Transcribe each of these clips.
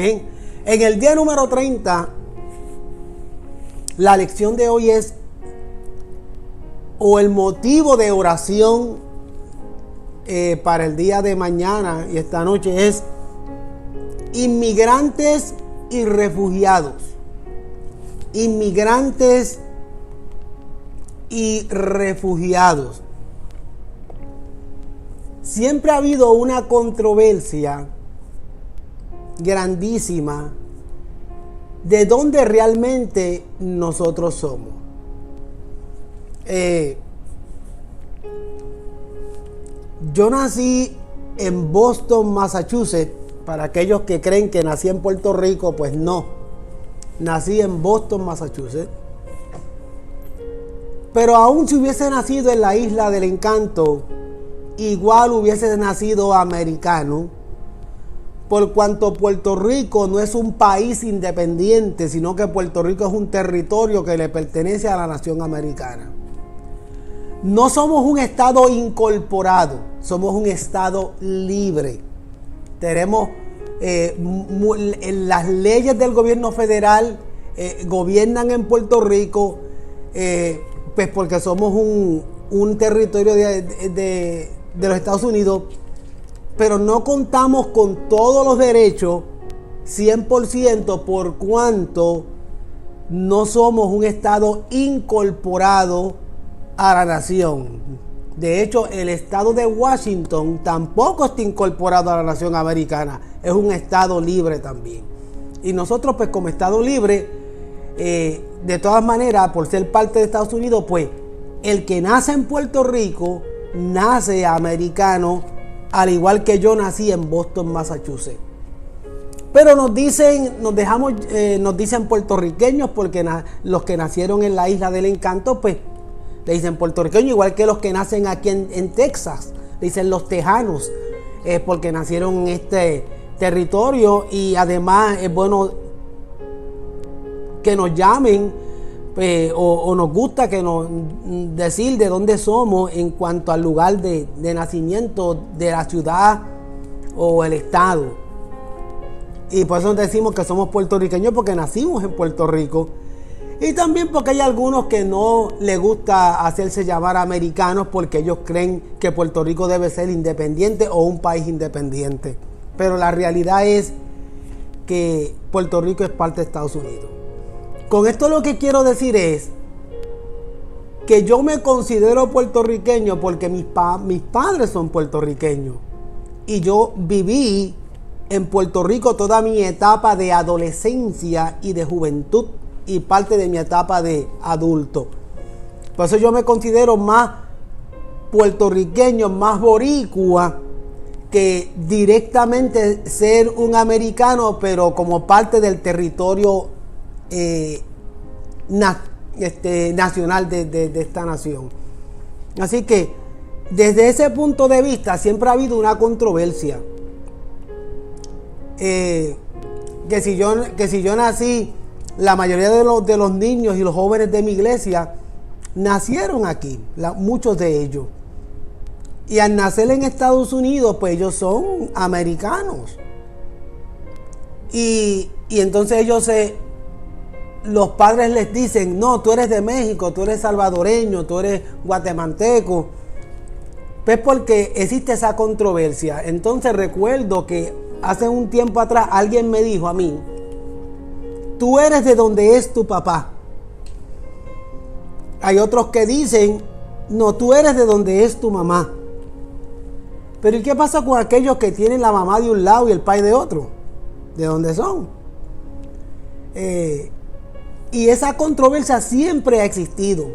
Bien, en el día número 30, la lección de hoy es, o el motivo de oración para el día de mañana y esta noche es inmigrantes y refugiados. Inmigrantes y refugiados. Siempre ha habido una controversia grandísima de dónde realmente nosotros somos. Yo nací en Boston, Massachusetts. Para aquellos que creen que nací en Puerto Rico, pues no. Nací en Boston, Massachusetts. Pero aún si hubiese nacido en la Isla del Encanto, igual hubiese nacido americano, por cuanto Puerto Rico no es un país independiente, sino que Puerto Rico es un territorio que le pertenece a la nación americana. No somos un estado incorporado, somos un estado libre. Tenemos las leyes del gobierno federal gobiernan en Puerto Rico, pues porque somos un territorio de los Estados Unidos, pero no contamos con todos los derechos 100% por cuanto no somos un estado incorporado a la nación. De hecho, el estado de Washington tampoco está incorporado a la nación americana. Es un estado libre también. Y nosotros, pues como estado libre, de todas maneras, por ser parte de Estados Unidos, pues el que nace en Puerto Rico, nace americano, al igual que yo nací en Boston, Massachusetts. Pero nos dicen puertorriqueños porque los que nacieron en la Isla del Encanto, pues le dicen puertorriqueños, igual que los que nacen aquí en Texas, le dicen los tejanos, porque nacieron en este territorio. Y además es bueno que nos llamen, o nos gusta que nos decir de dónde somos en cuanto al lugar de nacimiento de la ciudad o el estado. Y por eso decimos que somos puertorriqueños, porque nacimos en Puerto Rico. Y también porque hay algunos que no les gusta hacerse llamar americanos porque ellos creen que Puerto Rico debe ser independiente o un país independiente. Pero la realidad es que Puerto Rico es parte de Estados Unidos. Con esto lo que quiero decir es que yo me considero puertorriqueño porque mis padres son puertorriqueños. Y yo viví en Puerto Rico toda mi etapa de adolescencia y de juventud y parte de mi etapa de adulto. Por eso yo me considero más puertorriqueño, más boricua, que directamente ser un americano, pero como parte del territorio nacional de esta nación. Así que desde ese punto de vista siempre ha habido una controversia. Que si yo nací, la mayoría de los niños y los jóvenes de mi iglesia nacieron aquí, muchos de ellos. Y al nacer en Estados Unidos, pues ellos son americanos. Y entonces los padres les dicen, no, tú eres de México, tú eres salvadoreño, tú eres guatemalteco. Pues porque existe esa controversia. Entonces recuerdo que hace un tiempo atrás alguien me dijo a mí, tú eres de donde es tu papá. Hay otros que dicen, no, tú eres de donde es tu mamá. Pero ¿y qué pasa con aquellos que tienen la mamá de un lado y el padre de otro? ¿De dónde son? Y esa controversia siempre ha existido.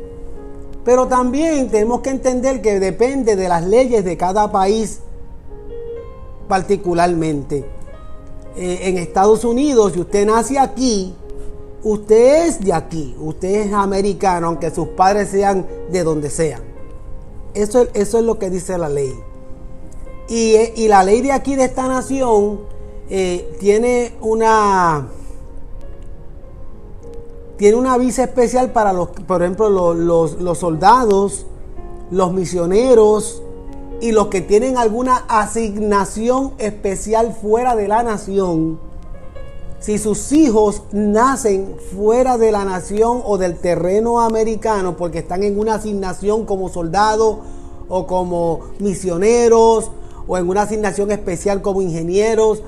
Pero también tenemos que entender que depende de las leyes de cada país particularmente. En Estados Unidos, si usted nace aquí, usted es de aquí, usted es americano, aunque sus padres sean de donde sean. Eso es lo que dice la ley. Y la ley de aquí, de esta nación, tiene una visa especial para por ejemplo, los soldados, los misioneros y los que tienen alguna asignación especial fuera de la nación. si sus hijos nacen fuera de la nación o del terreno americano porque están en una asignación como soldados o como misioneros o en una asignación especial como ingenieros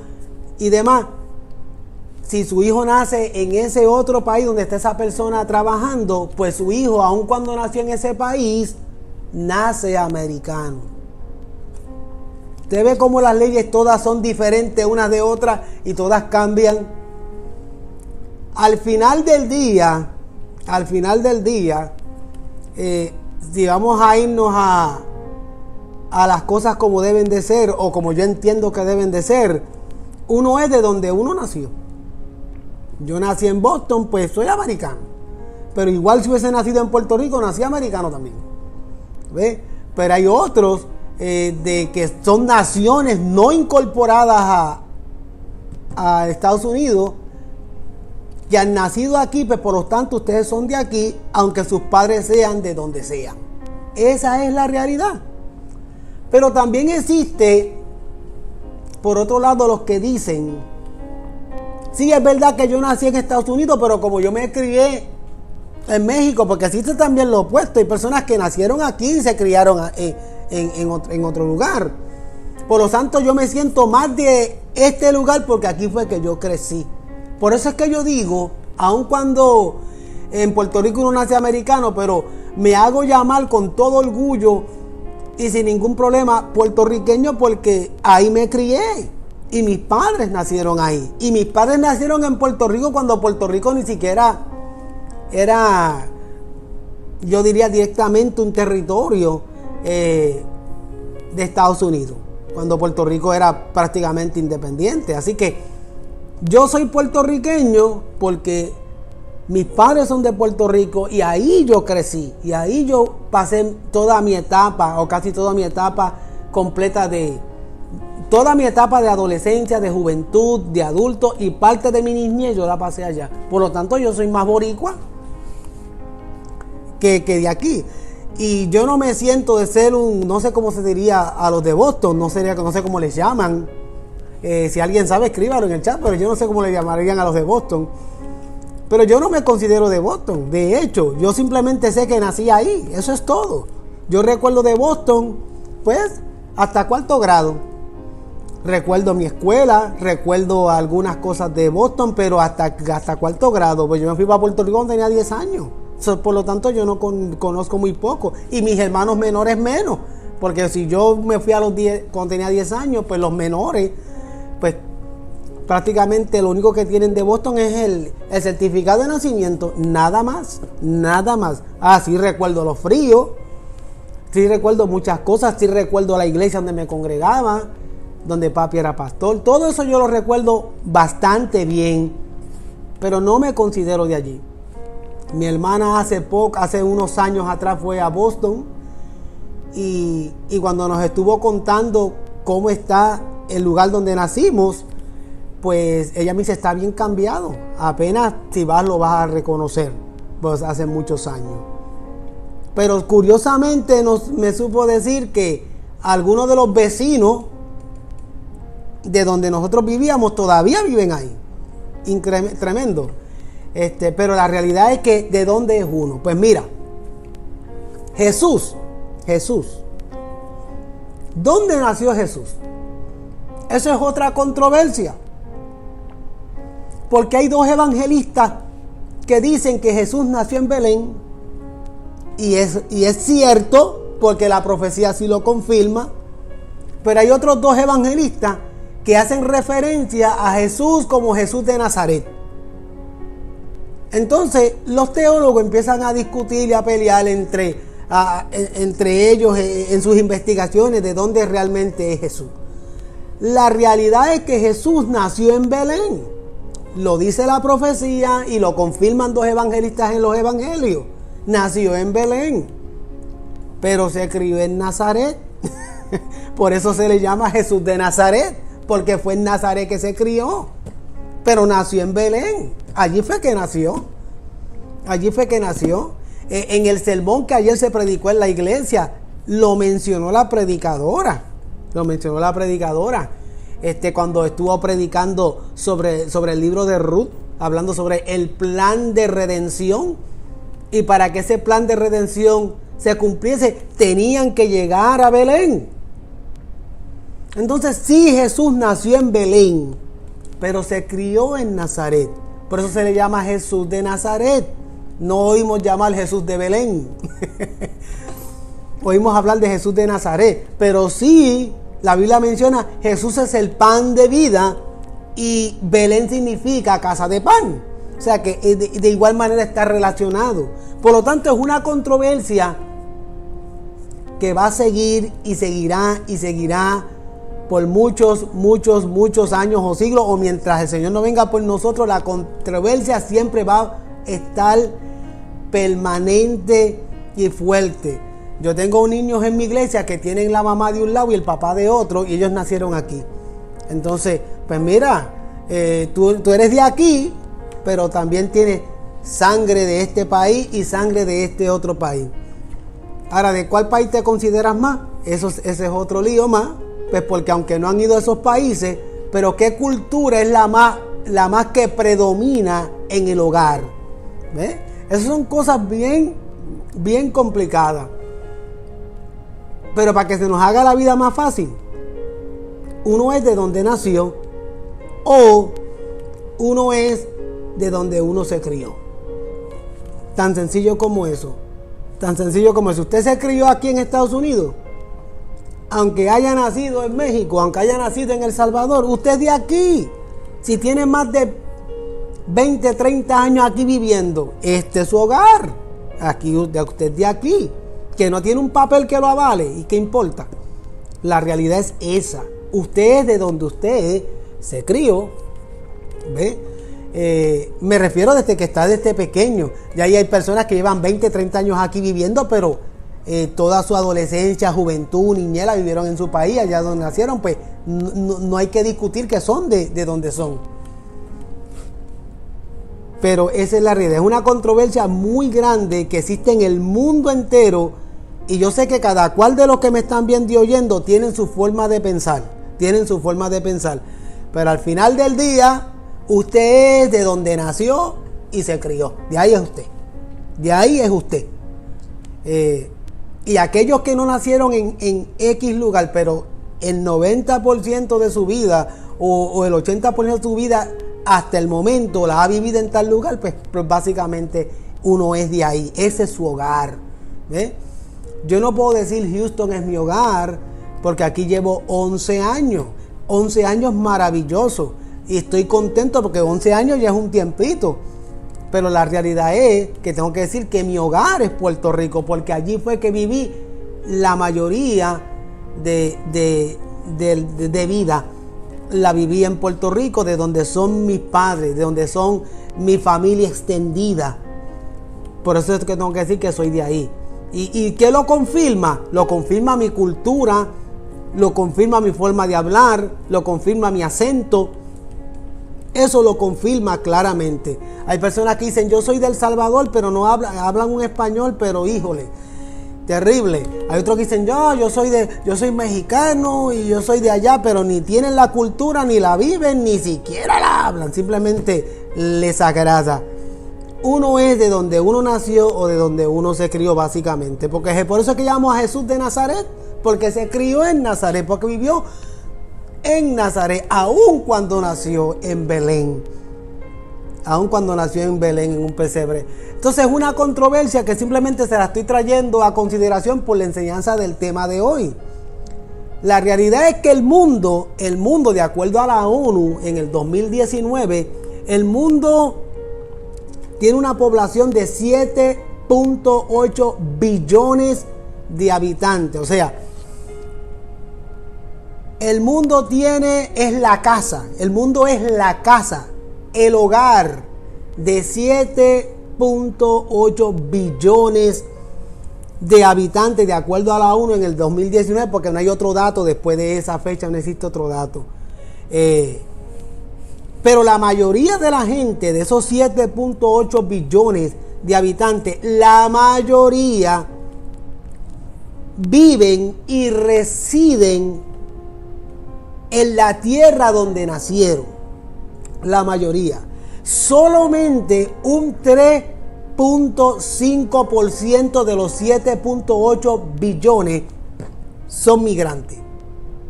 y demás, si su hijo nace en ese otro país donde está esa persona trabajando, pues su hijo, aun cuando nació en ese país, nace americano. Usted ve cómo las leyes todas son diferentes unas de otras y todas cambian. Al final del día, si vamos a irnos a las cosas como deben de ser o como yo entiendo que deben de ser, uno es de donde uno nació. Yo nací en Boston, pues soy americano. Pero igual si hubiese nacido en Puerto Rico, nací americano también. ¿Ve? Pero hay otros de que son naciones no incorporadas a Estados Unidos, que han nacido aquí, pues por lo tanto ustedes son de aquí, aunque sus padres sean de donde sean. Esa es la realidad. Pero también existe, por otro lado, los que dicen, sí, es verdad que yo nací en Estados Unidos, pero como yo me crié en México, porque existe también lo opuesto, hay personas que nacieron aquí y se criaron en otro lugar. Por lo tanto, yo me siento más de este lugar porque aquí fue que yo crecí. Por eso es que yo digo, aun cuando en Puerto Rico uno nace americano, pero me hago llamar con todo orgullo y sin ningún problema puertorriqueño porque ahí me crié. Y mis padres nacieron ahí. Y mis padres nacieron en Puerto Rico cuando Puerto Rico ni siquiera era, yo diría directamente un territorio de Estados Unidos. Cuando Puerto Rico era prácticamente independiente. Así que yo soy puertorriqueño porque mis padres son de Puerto Rico y ahí yo crecí. Y ahí yo pasé toda mi etapa, o casi toda mi etapa completa toda mi etapa de adolescencia, de juventud, de adulto y parte de mi niñez yo la pasé allá. Por lo tanto, yo soy más boricua que de aquí. Y yo no me siento de ser no sé cómo se diría a los de Boston, no sé cómo les llaman. Si alguien sabe, escríbalo en el chat, pero yo no sé cómo le llamarían a los de Boston. Pero yo no me considero de Boston. De hecho, yo simplemente sé que nací ahí. Eso es todo. Yo recuerdo de Boston, pues, hasta cuarto grado. Recuerdo mi escuela, recuerdo algunas cosas de Boston, pero hasta cuarto grado. Pues yo me fui para Puerto Rico cuando tenía 10 años. Por lo tanto, yo no conozco muy poco. Y mis hermanos menores menos. Porque si yo me fui cuando tenía 10 años, pues los menores, pues prácticamente lo único que tienen de Boston es el certificado de nacimiento. Nada más. Ah, sí recuerdo los fríos. Sí recuerdo muchas cosas. Sí recuerdo la iglesia donde me congregaba, donde papi era pastor. Todo eso yo lo recuerdo bastante bien, pero no me considero de allí. Mi hermana hace unos años atrás fue a Boston y cuando nos estuvo contando cómo está el lugar donde nacimos, pues ella me dice, está bien cambiado. Apenas si vas lo vas a reconocer, pues hace muchos años. Pero curiosamente me supo decir que algunos de los vecinos de donde nosotros vivíamos todavía viven ahí. Tremendo. Pero la realidad es que ¿de dónde es uno? Pues mira, Jesús. ¿Dónde nació Jesús? Eso es otra controversia. Porque hay dos evangelistas que dicen que Jesús nació en Belén. Y es cierto, porque la profecía así lo confirma. Pero hay otros dos evangelistas que hacen referencia a Jesús como Jesús de Nazaret. Entonces los teólogos empiezan a discutir y a pelear entre ellos en sus investigaciones de dónde realmente es Jesús. La realidad es que Jesús nació en Belén. Lo dice la profecía y lo confirman dos evangelistas en los evangelios. Nació en Belén, pero se crió en Nazaret. Por eso se le llama Jesús de Nazaret, porque fue en Nazaret que se crió. Pero nació en Belén. Allí fue que nació. En el sermón que ayer se predicó en la iglesia, lo mencionó la predicadora. cuando estuvo predicando sobre el libro de Ruth, hablando sobre el plan de redención. Y para que ese plan de redención se cumpliese, tenían que llegar a Belén. Entonces sí, Jesús nació en Belén, pero se crió en Nazaret. Por eso se le llama Jesús de Nazaret. No oímos llamar Jesús de Belén. Oímos hablar de Jesús de Nazaret. Pero sí, la Biblia menciona, Jesús es el pan de vida y Belén significa casa de pan. O sea que de igual manera está relacionado. Por lo tanto, es una controversia que va a seguir y seguirá y seguirá por muchos, muchos, muchos años o siglos, o mientras el Señor no venga por nosotros. La controversia siempre va a estar permanente y fuerte. Yo tengo niños en mi iglesia que tienen la mamá de un lado y el papá de otro, y ellos nacieron aquí. Entonces, pues mira, tú eres de aquí, pero también tienes sangre de este país y sangre de este otro país. Ahora, ¿de cuál país te consideras más? Ese es otro lío más. Pues porque aunque no han ido a esos países, pero ¿qué cultura es la más que predomina en el hogar? ¿Ves? Esas son cosas bien, bien complicadas. Pero para que se nos haga la vida más fácil, uno es de donde nació o uno es de donde uno se crió. Tan sencillo como eso. Tan sencillo como eso. Usted se crió aquí en Estados Unidos, aunque haya nacido en México, aunque haya nacido en El Salvador, usted es de aquí. Si tiene más de 20, 30 años aquí viviendo, este es su hogar. Aquí, usted es de aquí. Que no tiene un papel que lo avale, ¿y qué importa? La realidad es esa. Usted es de donde usted se crió. ¿Ve? Me refiero desde que está desde pequeño. Ya ahí hay personas que llevan 20, 30 años aquí viviendo, pero toda su adolescencia, juventud, niñez la vivieron en su país, allá donde nacieron. Pues no hay que discutir que son de donde son. Pero esa es la realidad. Es una controversia muy grande que existe en el mundo entero. Y yo sé que cada cual de los que me están viendo y oyendo tienen su forma de pensar. Tienen su forma de pensar. Pero al final del día, usted es de donde nació y se crió. De ahí es usted. De ahí es usted. Y aquellos que no nacieron en X lugar, pero el 90% de su vida o el 80% de su vida hasta el momento la ha vivido en tal lugar, pues básicamente uno es de ahí. Ese es su hogar. ¿Ve? Yo no puedo decir Houston es mi hogar, porque aquí llevo 11 años. 11 años maravillosos. Y estoy contento porque 11 años ya es un tiempito. Pero la realidad es que tengo que decir que mi hogar es Puerto Rico, porque allí fue que viví la mayoría de vida. La viví en Puerto Rico, de donde son mis padres, de donde son mi familia extendida. Por eso es que tengo que decir que soy de ahí. ¿Y qué lo confirma? Lo confirma mi cultura, lo confirma mi forma de hablar, lo confirma mi acento. Eso lo confirma claramente. Hay personas que dicen, yo soy de El Salvador, pero no hablan un español, pero híjole, terrible. Hay otros que dicen, yo soy mexicano y yo soy de allá, pero ni tienen la cultura, ni la viven, ni siquiera la hablan. Simplemente les agrada. Uno es de donde uno nació o de donde uno se crió, básicamente. Porque por eso es que llamamos a Jesús de Nazaret, porque se crió en Nazaret, porque vivió en Nazaret, aun cuando nació en Belén. Aun cuando nació en Belén, en un pesebre. Entonces es una controversia que simplemente se la estoy trayendo a consideración por la enseñanza del tema de hoy. La realidad es que el mundo, de acuerdo a la ONU, en el 2019, el mundo tiene una población de 7.8 billones de habitantes. O sea, el mundo es la casa, el hogar de 7.8 billones de habitantes, de acuerdo a la ONU en el 2019, porque no hay otro dato después de esa fecha, no existe otro dato. Pero la mayoría de la gente, de esos 7.8 billones de habitantes, la mayoría viven y residen en la tierra donde nacieron, la mayoría. Solamente un 3.5% de los 7.8 billones son migrantes.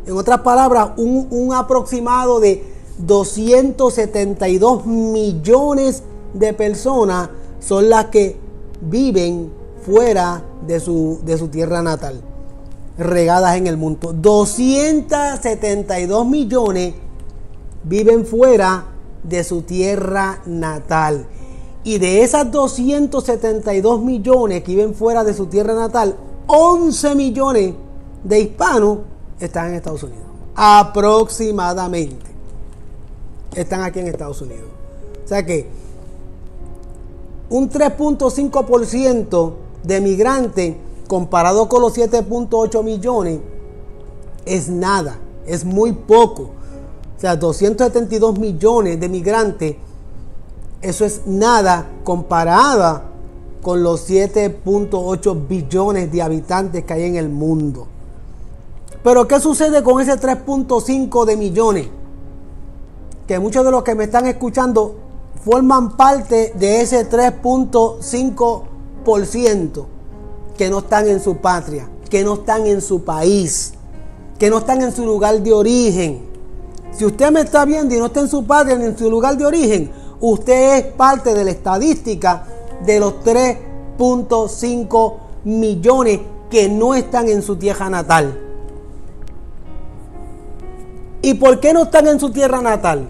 En otras palabras, un aproximado de 272 millones de personas son las que viven fuera de su tierra natal, regadas en el mundo. 272 millones viven fuera de su tierra natal. Y de esas 272 millones que viven fuera de su tierra natal, 11 millones de hispanos están en Estados Unidos. Aproximadamente están aquí en Estados Unidos. O sea que un 3.5% de migrantes comparado con los 7.8 millones es nada, es muy poco. O sea, 272 millones de migrantes, eso es nada comparada con los 7.8 billones de habitantes que hay en el mundo. Pero ¿qué sucede con ese 3.5 de millones? Que muchos de los que me están escuchando forman parte de ese 3.5% que no están en su patria, que no están en su país, que no están en su lugar de origen. Si usted me está viendo y no está en su patria ni en su lugar de origen, usted es parte de la estadística de los 3.5 millones que no están en su tierra natal. ¿Y por qué no están en su tierra natal?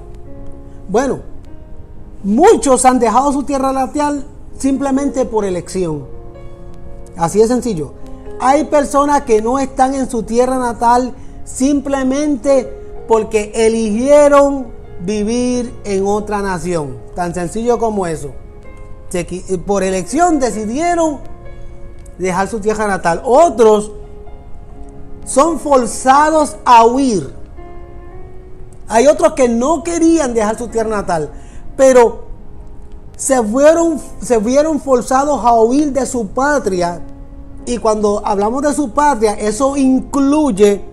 Bueno, muchos han dejado su tierra natal simplemente por elección. Así de sencillo. Hay personas que no están en su tierra natal simplemente porque eligieron vivir en otra nación. Tan sencillo como eso. Por elección decidieron dejar su tierra natal. Otros son forzados a huir. Hay otros que no querían dejar su tierra natal, pero se vieron forzados a huir de su patria. Y cuando hablamos de su patria, eso incluye,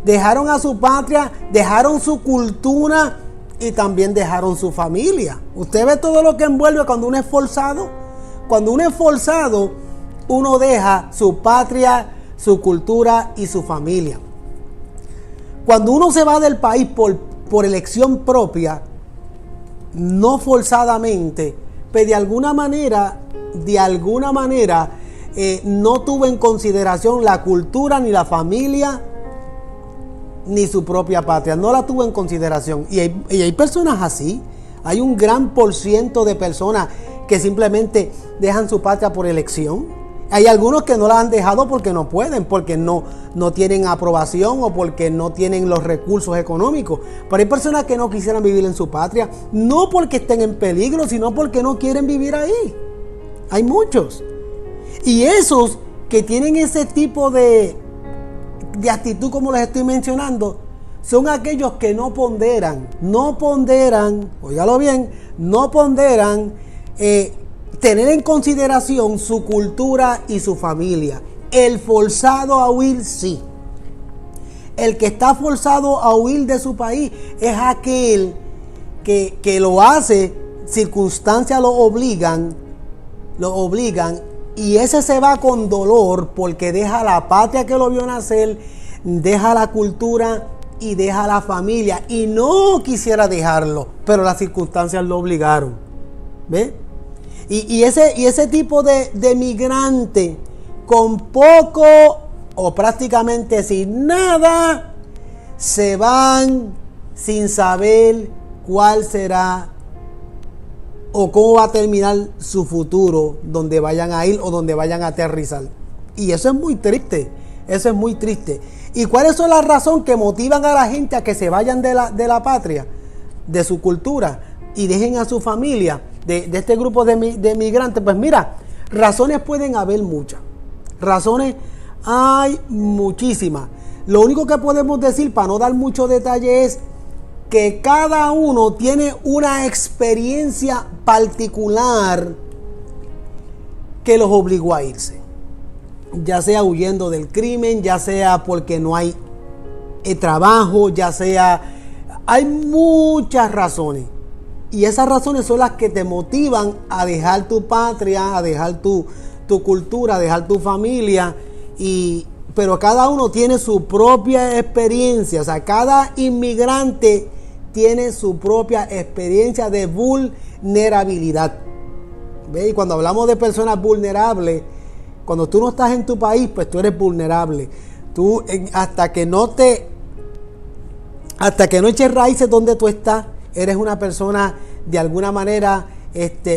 dejaron a su patria, dejaron su cultura y también dejaron su familia. Usted ve todo lo que envuelve cuando uno es forzado. Cuando uno es forzado, uno deja su patria, su cultura y su familia. Cuando uno se va del país por elección propia, no forzadamente, pero de alguna manera, no tuvo en consideración la cultura, ni la familia, ni su propia patria. No la tuvo en consideración. Y hay personas así. Hay un gran % de personas que simplemente dejan su patria por elección. Hay algunos que no la han dejado porque no pueden, porque no tienen aprobación o porque no tienen los recursos económicos. Pero hay personas que no quisieran vivir en su patria, no porque estén en peligro, sino porque no quieren vivir ahí. Hay muchos. Y esos que tienen ese tipo de actitud, como les estoy mencionando, son aquellos que no ponderan, óigalo bien, no ponderan tener en consideración su cultura y su familia. El forzado a huir, sí. El que está forzado a huir de su país es aquel que lo hace, circunstancias lo obligan, y ese se va con dolor porque deja la patria que lo vio nacer, deja la cultura y deja la familia, y no quisiera dejarlo, pero las circunstancias lo obligaron. ¿Ve? Y ese tipo de migrante con poco o prácticamente sin nada, se van sin saber cuál será o cómo va a terminar su futuro, donde vayan a ir o donde vayan a aterrizar. Y eso es muy triste, eso es muy triste. ¿Y cuáles son las razones que motivan a la gente a que se vayan de la patria, de su cultura, y dejen a su familia, de este grupo de migrantes? Pues mira, razones pueden haber muchas. Razones hay muchísimas. Lo único que podemos decir, para no dar mucho detalle, es que cada uno tiene una experiencia particular que los obligó a irse. Ya sea huyendo del crimen, ya sea porque no hay trabajo, ya sea... Hay muchas razones. Y esas razones son las que te motivan a dejar tu patria, a dejar tu cultura, a dejar tu familia. Pero cada uno tiene su propia experiencia. O sea, cada inmigrante tiene su propia experiencia de vulnerabilidad. ¿Ve? Y cuando hablamos de personas vulnerables, cuando tú no estás en tu país, pues tú eres vulnerable. Tú, hasta que no eches raíces donde tú estás, eres una persona de alguna manera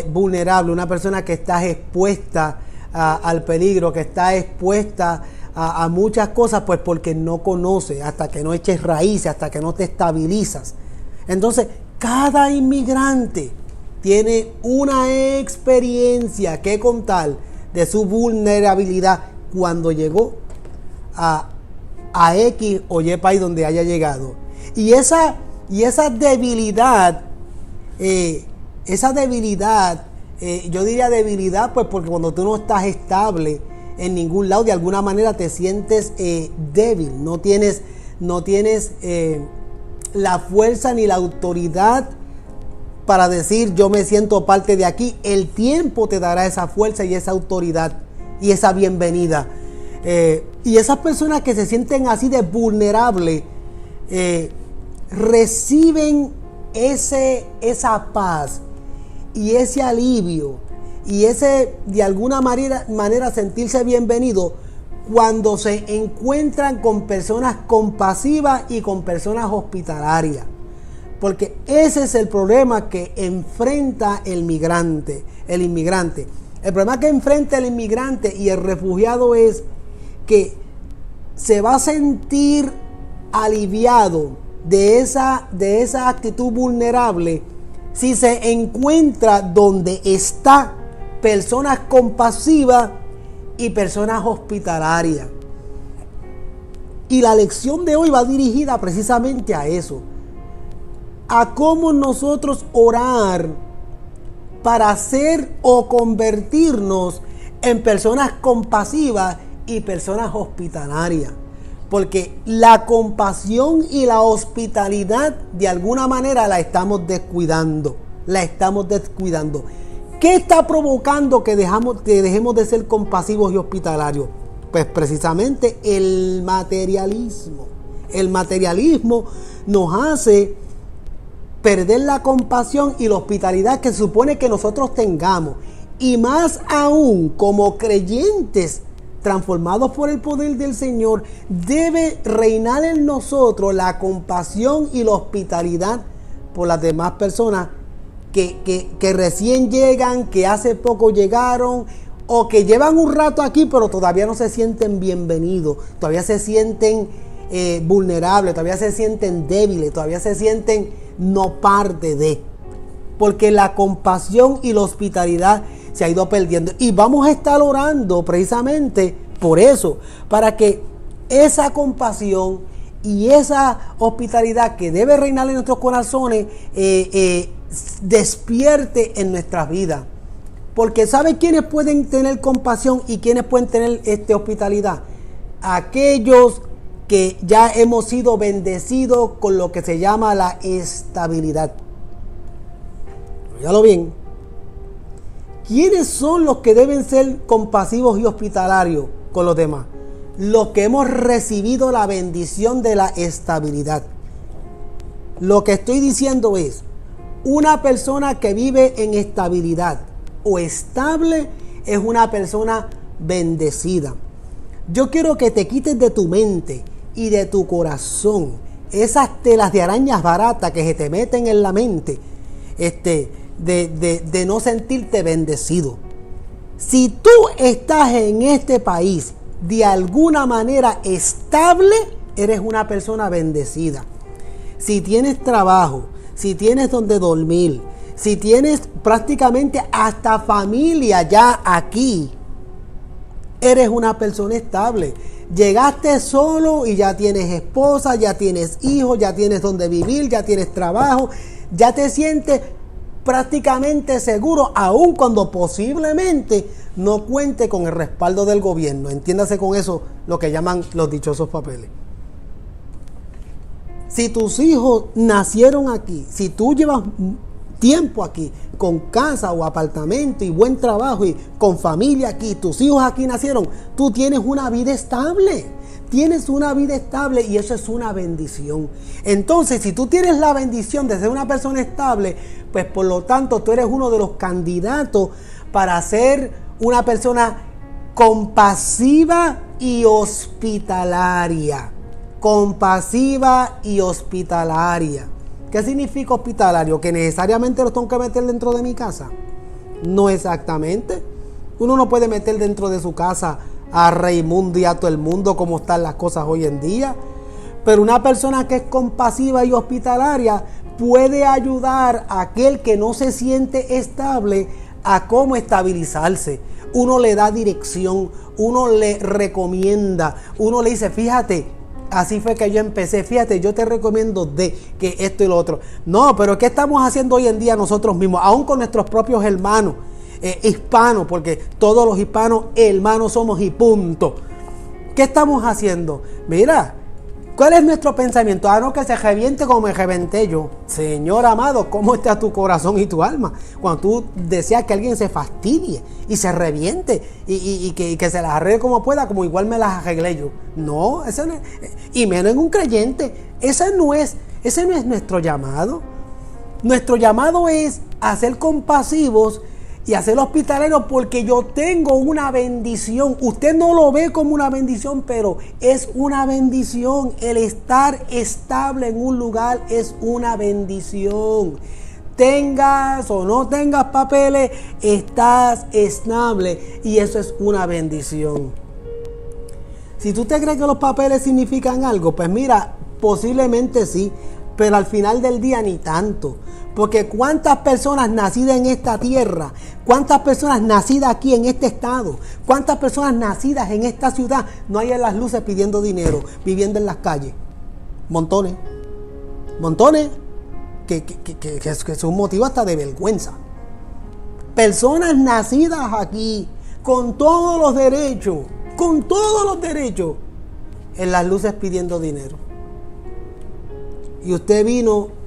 vulnerable, una persona que estás expuesta al peligro, que está expuesta a muchas cosas, pues porque no conoces, hasta que no eches raíces, hasta que no te estabilizas. Entonces, cada inmigrante tiene una experiencia que contar de su vulnerabilidad cuando llegó a X o Y país donde haya llegado. Y esa debilidad, yo diría debilidad, pues porque cuando tú no estás estable en ningún lado, de alguna manera te sientes débil, no tienes la fuerza ni la autoridad para decir yo me siento parte de aquí. El tiempo te dará esa fuerza y esa autoridad y esa bienvenida. Y esas personas que se sienten así de vulnerables, reciben esa paz y ese alivio y ese de alguna manera sentirse bienvenido cuando se encuentran con personas compasivas y con personas hospitalarias, porque ese es el problema que enfrenta el inmigrante. El problema que enfrenta el inmigrante y el refugiado es que se va a sentir aliviado de esa actitud vulnerable si se encuentra donde está personas compasivas y personas hospitalarias. Y la lección de hoy va dirigida precisamente a eso, a cómo nosotros orar para ser o convertirnos en personas compasivas y personas hospitalarias. Porque la compasión y la hospitalidad de alguna manera la estamos descuidando. ¿Qué está provocando que dejemos de ser compasivos y hospitalarios? Pues precisamente el materialismo. El materialismo nos hace perder la compasión y la hospitalidad que se supone que nosotros tengamos. Y más aún, como creyentes transformados por el poder del Señor, debe reinar en nosotros la compasión y la hospitalidad por las demás personas que recién llegan, que hace poco llegaron, o que llevan un rato aquí pero todavía no se sienten bienvenidos, todavía se sienten vulnerables, todavía se sienten débiles, todavía se sienten no parte de, porque la compasión y la hospitalidad se ha ido perdiendo. Y vamos a estar orando precisamente por eso, para que esa compasión y esa hospitalidad que debe reinar en nuestros corazones despierte en nuestras vidas. Porque ¿sabe quiénes pueden tener compasión y quiénes pueden tener hospitalidad? Aquellos que ya hemos sido bendecidos con lo que se llama la estabilidad. Óigalo bien. ¿Quiénes son los que deben ser compasivos y hospitalarios con los demás? Los que hemos recibido la bendición de la estabilidad. Lo que estoy diciendo es, una persona que vive en estabilidad o estable es una persona bendecida. Yo quiero que te quites de tu mente y de tu corazón esas telas de arañas baratas que se te meten en la mente, de no sentirte bendecido. Si tú estás en este país de alguna manera estable, eres una persona bendecida. Si tienes trabajo, si tienes donde dormir, si tienes prácticamente hasta familia ya aquí, eres una persona estable. Llegaste solo y ya tienes esposa, ya tienes hijos, ya tienes donde vivir, ya tienes trabajo, ya te sientes prácticamente seguro, aun cuando posiblemente no cuente con el respaldo del gobierno. Entiéndase con eso lo que llaman los dichosos papeles. Si tus hijos nacieron aquí, si tú llevas tiempo aquí, con casa o apartamento y buen trabajo y con familia aquí, tus hijos aquí nacieron, tú tienes una vida estable. Tienes una vida estable y eso es una bendición. Entonces, si tú tienes la bendición de ser una persona estable, pues por lo tanto tú eres uno de los candidatos para ser una persona compasiva y hospitalaria. Compasiva y hospitalaria. ¿Qué significa hospitalario? ¿Que necesariamente los tengo que meter dentro de mi casa? No exactamente. Uno no puede meter dentro de su casa a Raimundo y a todo el mundo como están las cosas hoy en día. Pero una persona que es compasiva y hospitalaria puede ayudar a aquel que no se siente estable a cómo estabilizarse. Uno le da dirección, uno le recomienda, uno le dice, fíjate, así fue que yo empecé, fíjate, yo te recomiendo de que esto y lo otro. No, pero ¿qué estamos haciendo hoy en día nosotros mismos? Aún con nuestros propios hermanos hispanos, porque todos los hispanos hermanos somos y punto. ¿Qué estamos haciendo? Mira, ¿cuál es nuestro pensamiento? No, que se reviente como me reventé yo. Señor amado, ¿cómo está tu corazón y tu alma? Cuando tú deseas que alguien se fastidie y se reviente y que se las arregle como pueda, como igual me las arreglé yo. No, ese no es, y menos en un creyente. Ese no es nuestro llamado. Nuestro llamado es a ser compasivos y a ser hospitalero, porque yo tengo una bendición. Usted no lo ve como una bendición, pero es una bendición. El estar estable en un lugar es una bendición. Tengas o no tengas papeles, estás estable y eso es una bendición. Si tú te crees que los papeles significan algo, pues mira, posiblemente sí, pero al final del día ni tanto. Porque cuántas personas nacidas en esta tierra, cuántas personas nacidas aquí en este estado, cuántas personas nacidas en esta ciudad no hay en las luces pidiendo dinero, viviendo en las calles. Montones, montones, que es un motivo hasta de vergüenza. Personas nacidas aquí con todos los derechos, en las luces pidiendo dinero. Y usted vino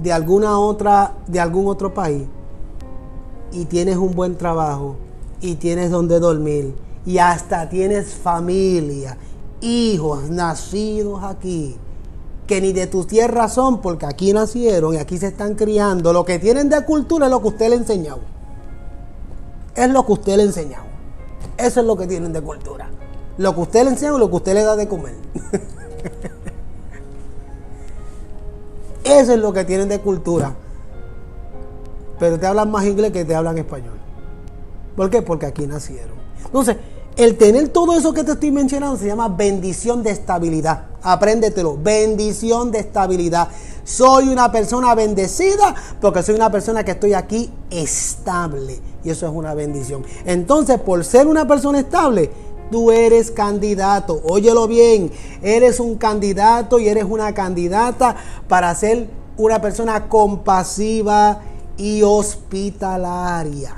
de algún otro país y tienes un buen trabajo y tienes donde dormir y hasta tienes familia, hijos nacidos aquí, que ni de tu tierra son, porque aquí nacieron y aquí se están criando. Lo que tienen de cultura es lo que usted le ha enseñado. Es lo que usted le ha enseñado. Eso es lo que tienen de cultura. Lo que usted le enseña y lo que usted le da de comer. Eso es lo que tienen de cultura. Pero te hablan más inglés que te hablan español. ¿Por qué? Porque aquí nacieron. Entonces, el tener todo eso que te estoy mencionando se llama bendición de estabilidad. Apréndetelo. Bendición de estabilidad. Soy una persona bendecida porque soy una persona que estoy aquí estable. Y eso es una bendición. Entonces, por ser una persona estable, tú eres candidato, óyelo bien, eres un candidato y eres una candidata para ser una persona compasiva y hospitalaria.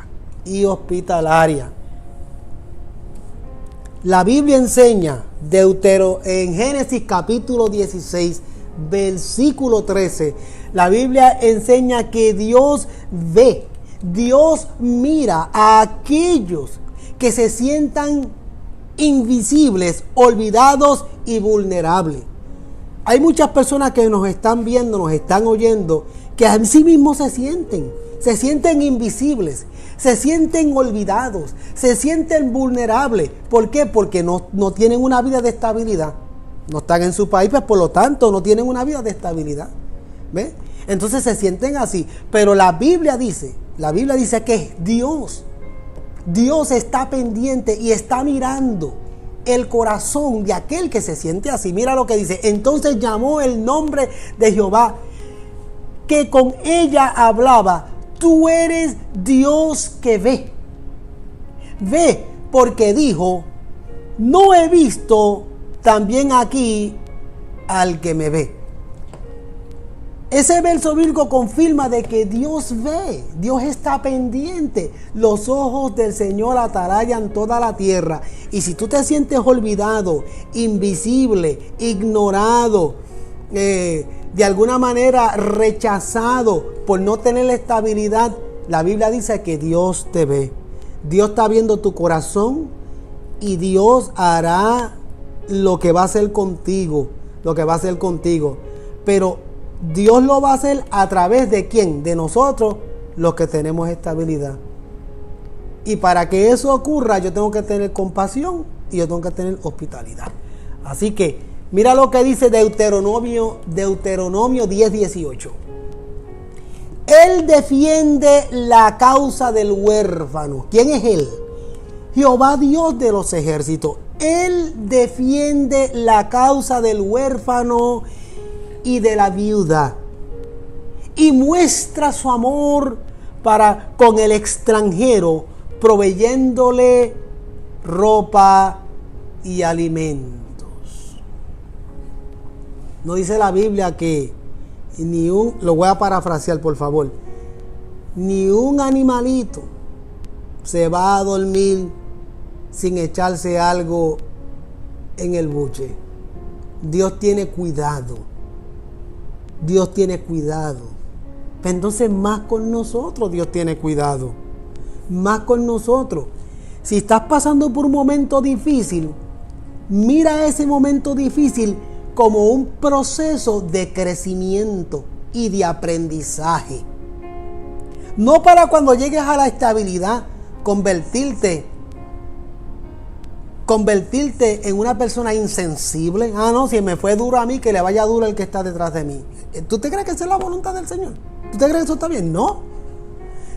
La Biblia enseña en Génesis capítulo 16, versículo 13, la Biblia enseña que Dios mira a aquellos que se sientan invisibles, olvidados y vulnerables. Hay muchas personas que nos están viendo, nos están oyendo, que en sí mismos se sienten invisibles, se sienten olvidados, se sienten vulnerables. ¿Por qué? Porque no tienen una vida de estabilidad. No están en su país, pues por lo tanto no tienen una vida de estabilidad. ¿Ve? Entonces se sienten así. Pero la Biblia dice que Dios está pendiente y está mirando el corazón de aquel que se siente así. Mira lo que dice. Entonces llamó el nombre de Jehová, que con ella hablaba: tú eres Dios que ve. Ve, porque dijo: no he visto también aquí al que me ve. Ese verso bíblico confirma de que Dios ve, Dios está pendiente. Los ojos del Señor atarayan toda la tierra. Y si tú te sientes olvidado, invisible, ignorado, de alguna manera rechazado por no tener la estabilidad, la Biblia dice que Dios te ve. Dios está viendo tu corazón y Dios hará lo que va a hacer contigo, Pero Dios lo va a hacer a través de ¿quién? De nosotros, los que tenemos estabilidad. Y para que eso ocurra, yo tengo que tener compasión y yo tengo que tener hospitalidad. Así que, mira lo que dice Deuteronomio 10:18. Él defiende la causa del huérfano. ¿Quién es Él? Jehová Dios de los ejércitos. Él defiende la causa del huérfano y de la viuda. Y muestra su amor para con el extranjero, proveyéndole ropa y alimentos. No dice la Biblia que lo voy a parafrasear por favor, ni un animalito se va a dormir sin echarse algo en el buche. Dios tiene cuidado. Pero entonces más con nosotros Dios tiene cuidado. Más con nosotros. Si estás pasando por un momento difícil, mira ese momento difícil como un proceso de crecimiento y de aprendizaje. No para cuando llegues a la estabilidad convertirte en una persona insensible. No, si me fue duro a mí, que le vaya duro el que está detrás de mí. ¿Tú te crees que esa es la voluntad del Señor? ¿Tú te crees que eso está bien? No.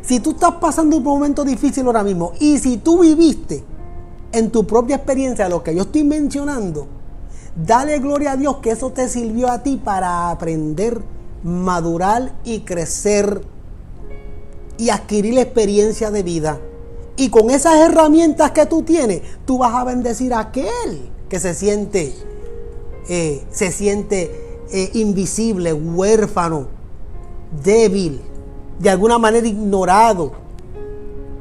Si tú estás pasando un momento difícil ahora mismo y si tú viviste en tu propia experiencia lo que yo estoy mencionando, dale gloria a Dios que eso te sirvió a ti para aprender, madurar y crecer y adquirir la experiencia de vida. Y con esas herramientas que tú tienes, tú vas a bendecir a aquel que se siente invisible, huérfano, débil, de alguna manera ignorado.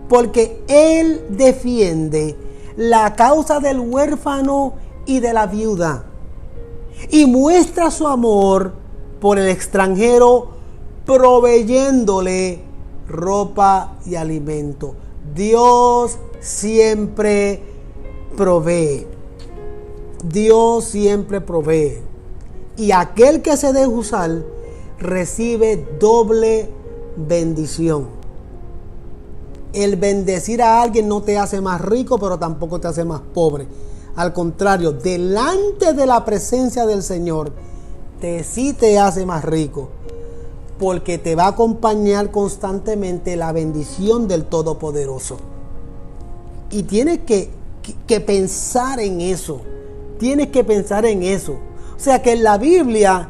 Porque Él defiende la causa del huérfano y de la viuda. Y muestra su amor por el extranjero, proveyéndole ropa y alimento. Dios siempre provee. Dios siempre provee. Y aquel que se deja usar recibe doble bendición. El bendecir a alguien no te hace más rico, pero tampoco te hace más pobre. Al contrario, delante de la presencia del Señor, sí te hace más rico. Porque te va a acompañar constantemente la bendición del Todopoderoso. Y tienes que pensar en eso. Tienes que pensar en eso. O sea que en la Biblia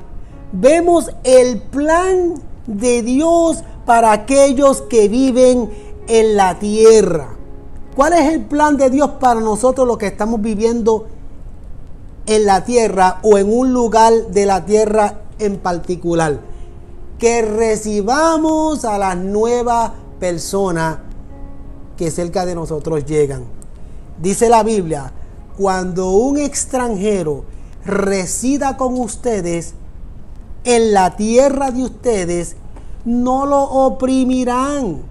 vemos el plan de Dios para aquellos que viven en la tierra. ¿Cuál es el plan de Dios para nosotros los que estamos viviendo en la tierra o en un lugar de la tierra en particular? Que recibamos a las nuevas personas que cerca de nosotros llegan. Dice la Biblia, cuando un extranjero resida con ustedes en la tierra de ustedes, no lo oprimirán.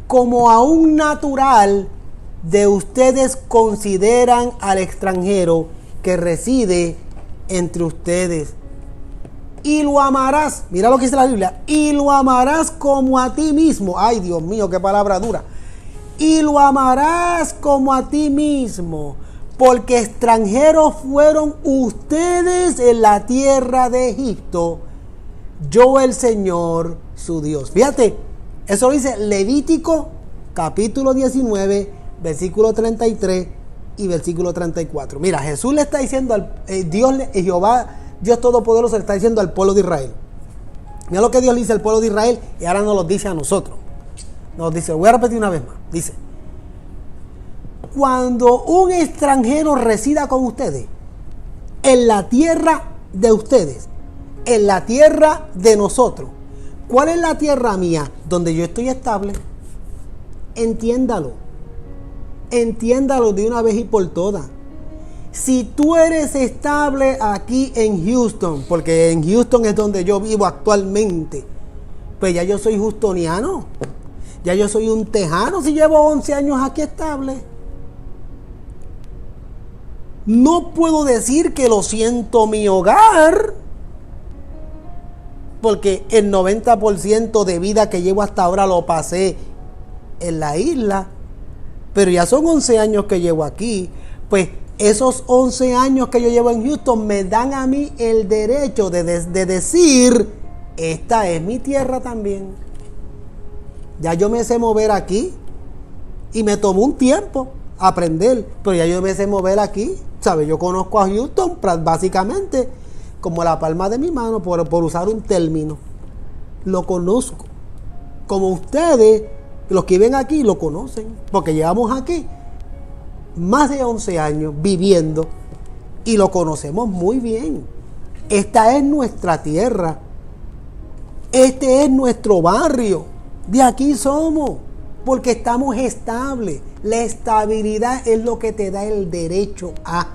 Como a un natural de ustedes consideran al extranjero que reside entre ustedes. Y lo amarás, mira lo que dice la Biblia, y lo amarás como a ti mismo. Ay, Dios mío, qué palabra dura. Y lo amarás como a ti mismo, porque extranjeros fueron ustedes en la tierra de Egipto, yo el Señor su Dios. Fíjate, eso lo dice Levítico capítulo 19, versículo 33 y versículo 34. Mira, Jesús le está diciendo al Jehová, Dios Todopoderoso, le está diciendo al pueblo de Israel. Mira lo que Dios le dice al pueblo de Israel y ahora nos lo dice a nosotros. Nos dice, voy a repetir una vez más. Dice, cuando un extranjero resida con ustedes en la tierra de ustedes, en la tierra de nosotros, ¿cuál es la tierra mía? Donde yo estoy estable. Entiéndalo de una vez y por todas. Si tú eres estable aquí en Houston, porque en Houston es donde yo vivo actualmente, pues ya yo soy houstoniano, ya yo soy un tejano si llevo 11 años aquí estable. No puedo decir que lo siento mi hogar, porque el 90% de vida que llevo hasta ahora lo pasé en la isla, pero ya son 11 años que llevo aquí. Pues esos 11 años que yo llevo en Houston me dan a mí el derecho de decir, esta es mi tierra también. Ya yo me sé mover aquí y me tomó un tiempo aprender, pero ya yo me sé mover aquí, ¿sabes? Yo conozco a Houston básicamente como la palma de mi mano, por usar un término. Lo conozco. Como ustedes, los que viven aquí, lo conocen, porque llevamos aquí más de 11 años viviendo y lo conocemos muy bien. Esta es nuestra tierra. Este es nuestro barrio. De aquí somos, porque estamos estables. La estabilidad es lo que te da el derecho a.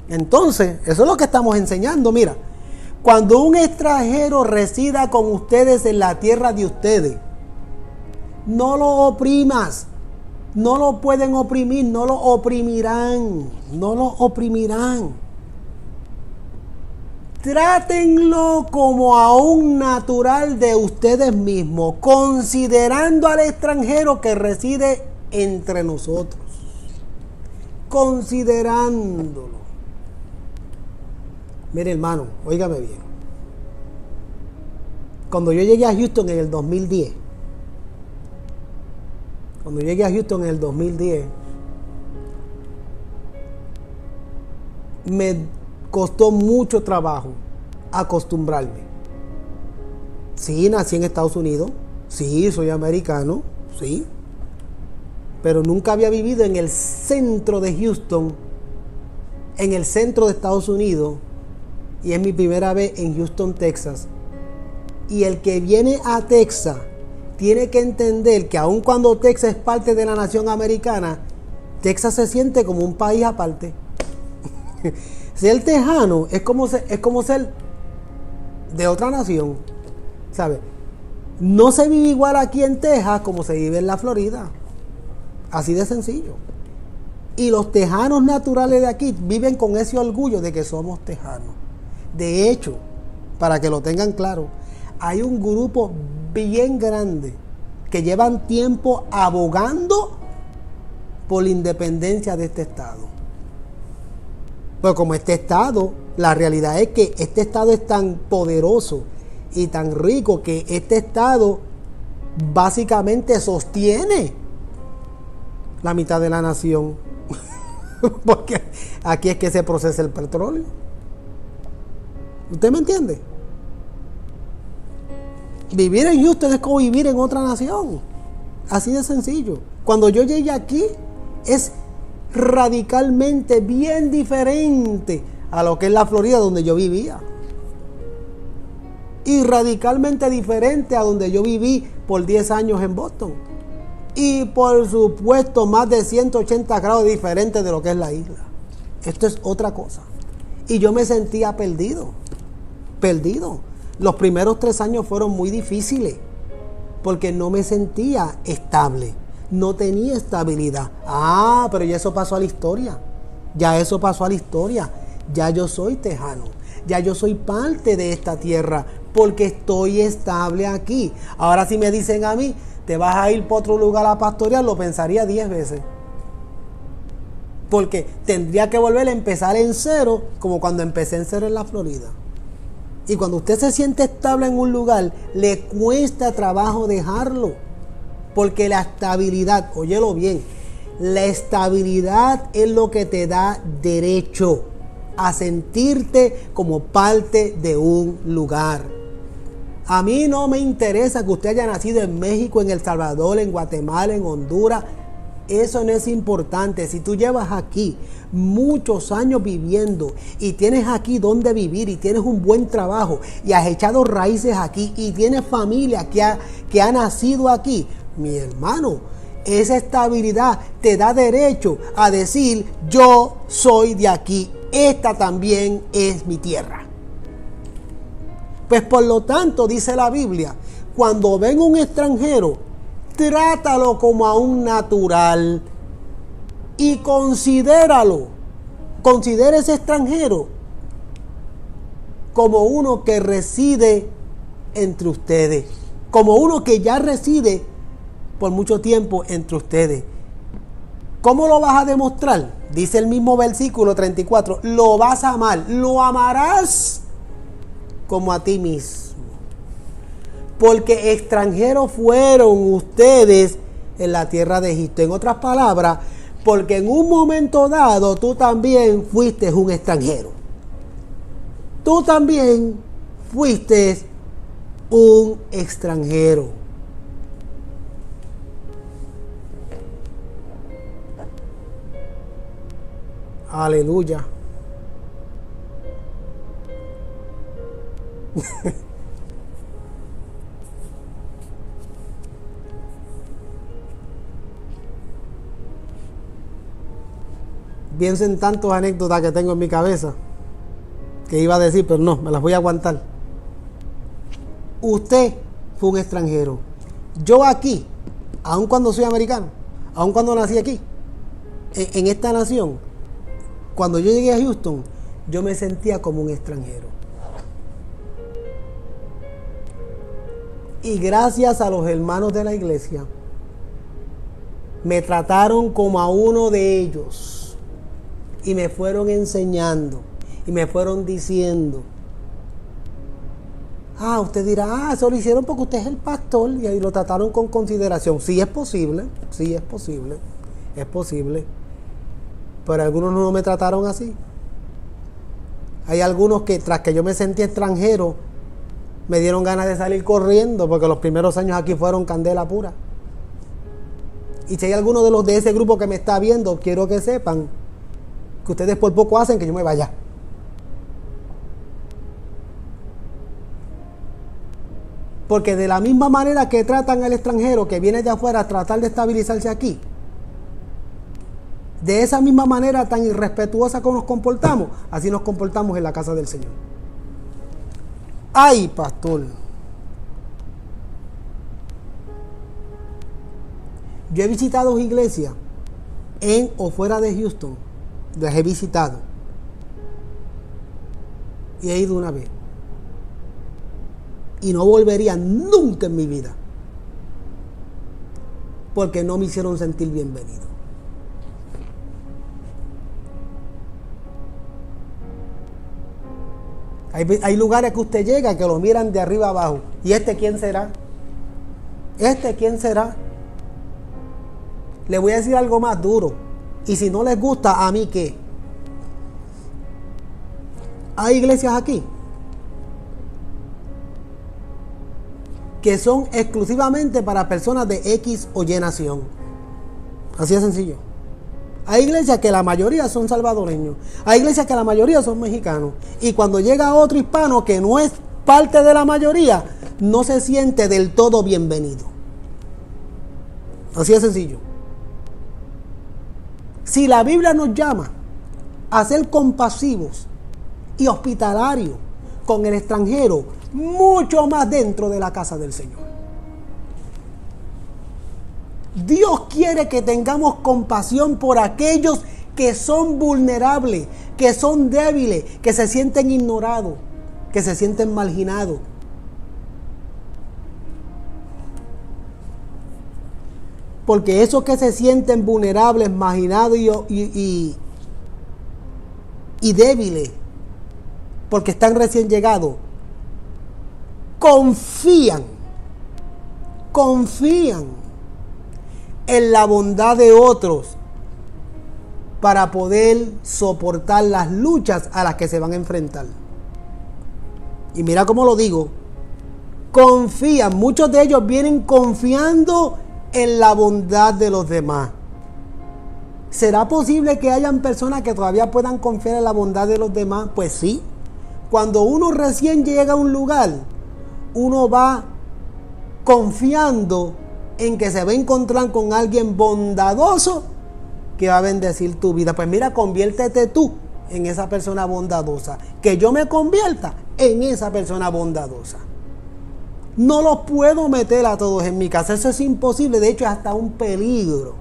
Entonces, eso es lo que estamos enseñando. Mira, cuando un extranjero resida con ustedes en la tierra de ustedes, no lo oprimas. No lo pueden oprimir, no lo oprimirán. No lo oprimirán. Trátenlo como a un natural de ustedes mismos, considerando al extranjero que reside entre nosotros. Considerándolo. Mire, hermano, óigame bien. Cuando yo llegué a Houston en el 2010, me costó mucho trabajo acostumbrarme. Sí, nací en Estados Unidos, sí, soy americano, sí, pero nunca había vivido en el centro de Houston, en el centro de Estados Unidos, y es mi primera vez en Houston, Texas. Y el que viene a Texas tiene que entender que aun cuando Texas es parte de la nación americana, Texas se siente como un país aparte. Ser tejano es como ser de otra nación, ¿sabes? No se vive igual aquí en Texas como se vive en la Florida. Así de sencillo. Y los tejanos naturales de aquí viven con ese orgullo de que somos tejanos. De hecho, para que lo tengan claro, hay un grupo bien grande que llevan tiempo abogando por la independencia de este estado. Pues como este estado, la realidad es que este estado es tan poderoso y tan rico que este estado básicamente sostiene la mitad de la nación. Porque aquí es que se procesa el petróleo. ¿Usted me entiende? Vivir en Houston es como vivir en otra nación. Así de sencillo. Cuando yo llegué aquí, es radicalmente bien diferente a lo que es la Florida donde yo vivía. Y radicalmente diferente a donde yo viví por 10 años en Boston. Y por supuesto más de 180 grados diferente de lo que es la isla. Esto es otra cosa. Y yo me sentía perdido. Los primeros 3 años fueron muy difíciles porque no me sentía estable. No tenía estabilidad. Pero ya eso pasó a la historia. Ya yo soy tejano. Ya yo soy parte de esta tierra porque estoy estable aquí. Ahora si me dicen a mí, te vas a ir para otro lugar a pastorear, lo pensaría 10 veces. Porque tendría que volver a empezar en cero, como cuando empecé en cero en la Florida. Y cuando usted se siente estable en un lugar, le cuesta trabajo dejarlo. Porque la estabilidad, óyelo bien, la estabilidad es lo que te da derecho a sentirte como parte de un lugar. A mí no me interesa que usted haya nacido en México, en El Salvador, en Guatemala, en Honduras. Eso no es importante. Si tú llevas aquí muchos años viviendo y tienes aquí donde vivir y tienes un buen trabajo y has echado raíces aquí y tienes familia que ha nacido aquí, mi hermano, esa estabilidad te da derecho a decir: yo soy de aquí, esta también es mi tierra. Pues por lo tanto, dice la Biblia, cuando ven un extranjero, trátalo como a un natural y considera ese extranjero como uno que reside entre ustedes, como uno que ya reside por mucho tiempo entre ustedes. ¿Cómo lo vas a demostrar? Dice el mismo versículo 34, lo vas a amar, lo amarás como a ti mismo, porque extranjeros fueron ustedes en la tierra de Egipto. En otras palabras, porque en un momento dado tú también fuiste un extranjero. Tú también fuiste un extranjero. Aleluya. Pienso en tantas anécdotas que tengo en mi cabeza que iba a decir, pero no, me las voy a aguantar. Usted fue un extranjero. Yo aquí, aun cuando soy americano, aun cuando nací aquí, en esta nación, cuando yo llegué a Houston, yo me sentía como un extranjero. Y gracias a los hermanos de la iglesia, me trataron como a uno de ellos. Y me fueron enseñando. Y me fueron diciendo: usted dirá, eso lo hicieron porque usted es el pastor. Y ahí lo trataron con consideración. Sí es posible. Es posible. Pero algunos no me trataron así. Hay algunos que tras que yo me sentí extranjero, me dieron ganas de salir corriendo, porque los primeros años aquí fueron candela pura. Y si hay alguno de los de ese grupo que me está viendo, quiero que sepan que ustedes por poco hacen que yo me vaya. Porque de la misma manera que tratan al extranjero que viene de afuera a tratar de estabilizarse aquí, de esa misma manera tan irrespetuosa como nos comportamos, así nos comportamos en la casa del Señor. ¡Ay, pastor! Yo he visitado iglesias en o fuera de Houston. Las he visitado. Y he ido una vez. Y no volvería nunca en mi vida. Porque no me hicieron sentir bienvenido. Hay lugares que usted llega que lo miran de arriba abajo. ¿Y este quién será? ¿Este quién será? Le voy a decir algo más duro. Y si no les gusta, ¿a mí qué? Hay iglesias aquí que son exclusivamente para personas de X o Y nación. Así de sencillo. Hay iglesias que la mayoría son salvadoreños. Hay iglesias que la mayoría son mexicanos. Y cuando llega otro hispano que no es parte de la mayoría, no se siente del todo bienvenido. Así de sencillo. Si la Biblia nos llama a ser compasivos y hospitalarios con el extranjero, mucho más dentro de la casa del Señor. Dios quiere que tengamos compasión por aquellos que son vulnerables, que son débiles, que se sienten ignorados, que se sienten marginados. Porque esos que se sienten vulnerables, marginados y débiles, porque están recién llegados, confían en la bondad de otros para poder soportar las luchas a las que se van a enfrentar. Y mira cómo lo digo, confían, muchos de ellos vienen confiando en la bondad de los demás. ¿Será posible que hayan personas que todavía puedan confiar en la bondad de los demás? Pues sí. Cuando uno recién llega a un lugar, uno va confiando en que se va a encontrar con alguien bondadoso que va a bendecir tu vida. Pues mira, conviértete tú en esa persona bondadosa. Que yo me convierta en esa persona bondadosa. No los puedo meter a todos en mi casa. Eso es imposible. De hecho, es hasta un peligro.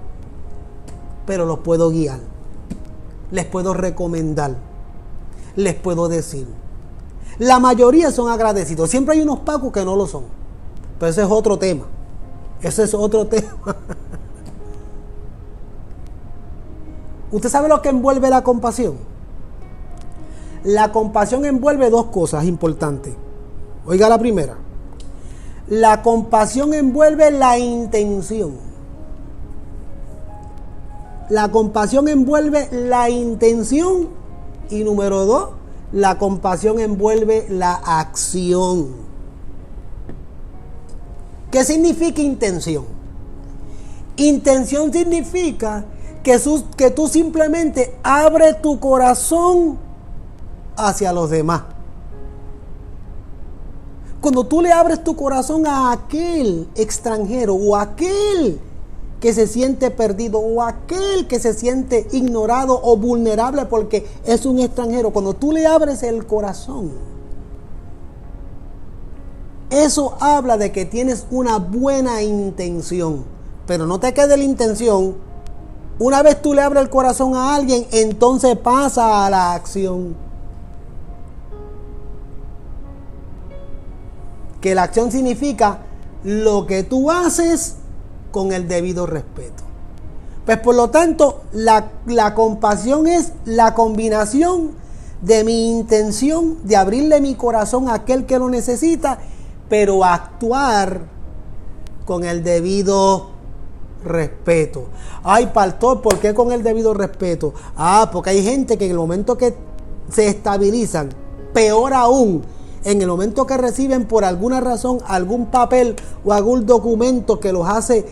Pero los puedo guiar. Les puedo recomendar. Les puedo decir. La mayoría son agradecidos. Siempre hay unos pacos que no lo son. Pero ese es otro tema. Ese es otro tema. ¿Usted sabe lo que envuelve la compasión? La compasión envuelve dos cosas importantes. Oiga la primera. La compasión envuelve la intención. La compasión envuelve la intención. Y número dos, la compasión envuelve la acción. ¿Qué significa intención? Intención significa que tú simplemente abres tu corazón hacia los demás. Cuando tú le abres tu corazón a aquel extranjero o aquel que se siente perdido o aquel que se siente ignorado o vulnerable porque es un extranjero, cuando tú le abres el corazón, eso habla de que tienes una buena intención. Pero no te quede la intención. Una vez tú le abres el corazón a alguien, entonces pasa a la acción. Que la acción significa lo que tú haces con el debido respeto. Pues por lo tanto, la compasión es la combinación de mi intención de abrirle mi corazón a aquel que lo necesita, pero actuar con el debido respeto. Ay, pastor, ¿por qué con el debido respeto? Porque hay gente que en el momento que se estabilizan, peor aún, en el momento que reciben por alguna razón algún papel o algún documento que los hace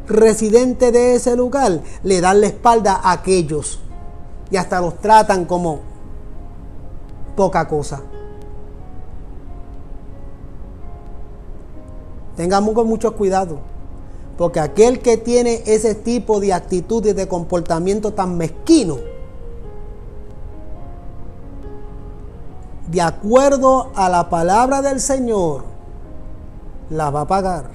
residentes de ese lugar, le dan la espalda a aquellos y hasta los tratan como poca cosa. Tengamos con mucho cuidado, porque aquel que tiene ese tipo de actitud y de comportamiento tan mezquino, de acuerdo a la palabra del Señor, la va a pagar.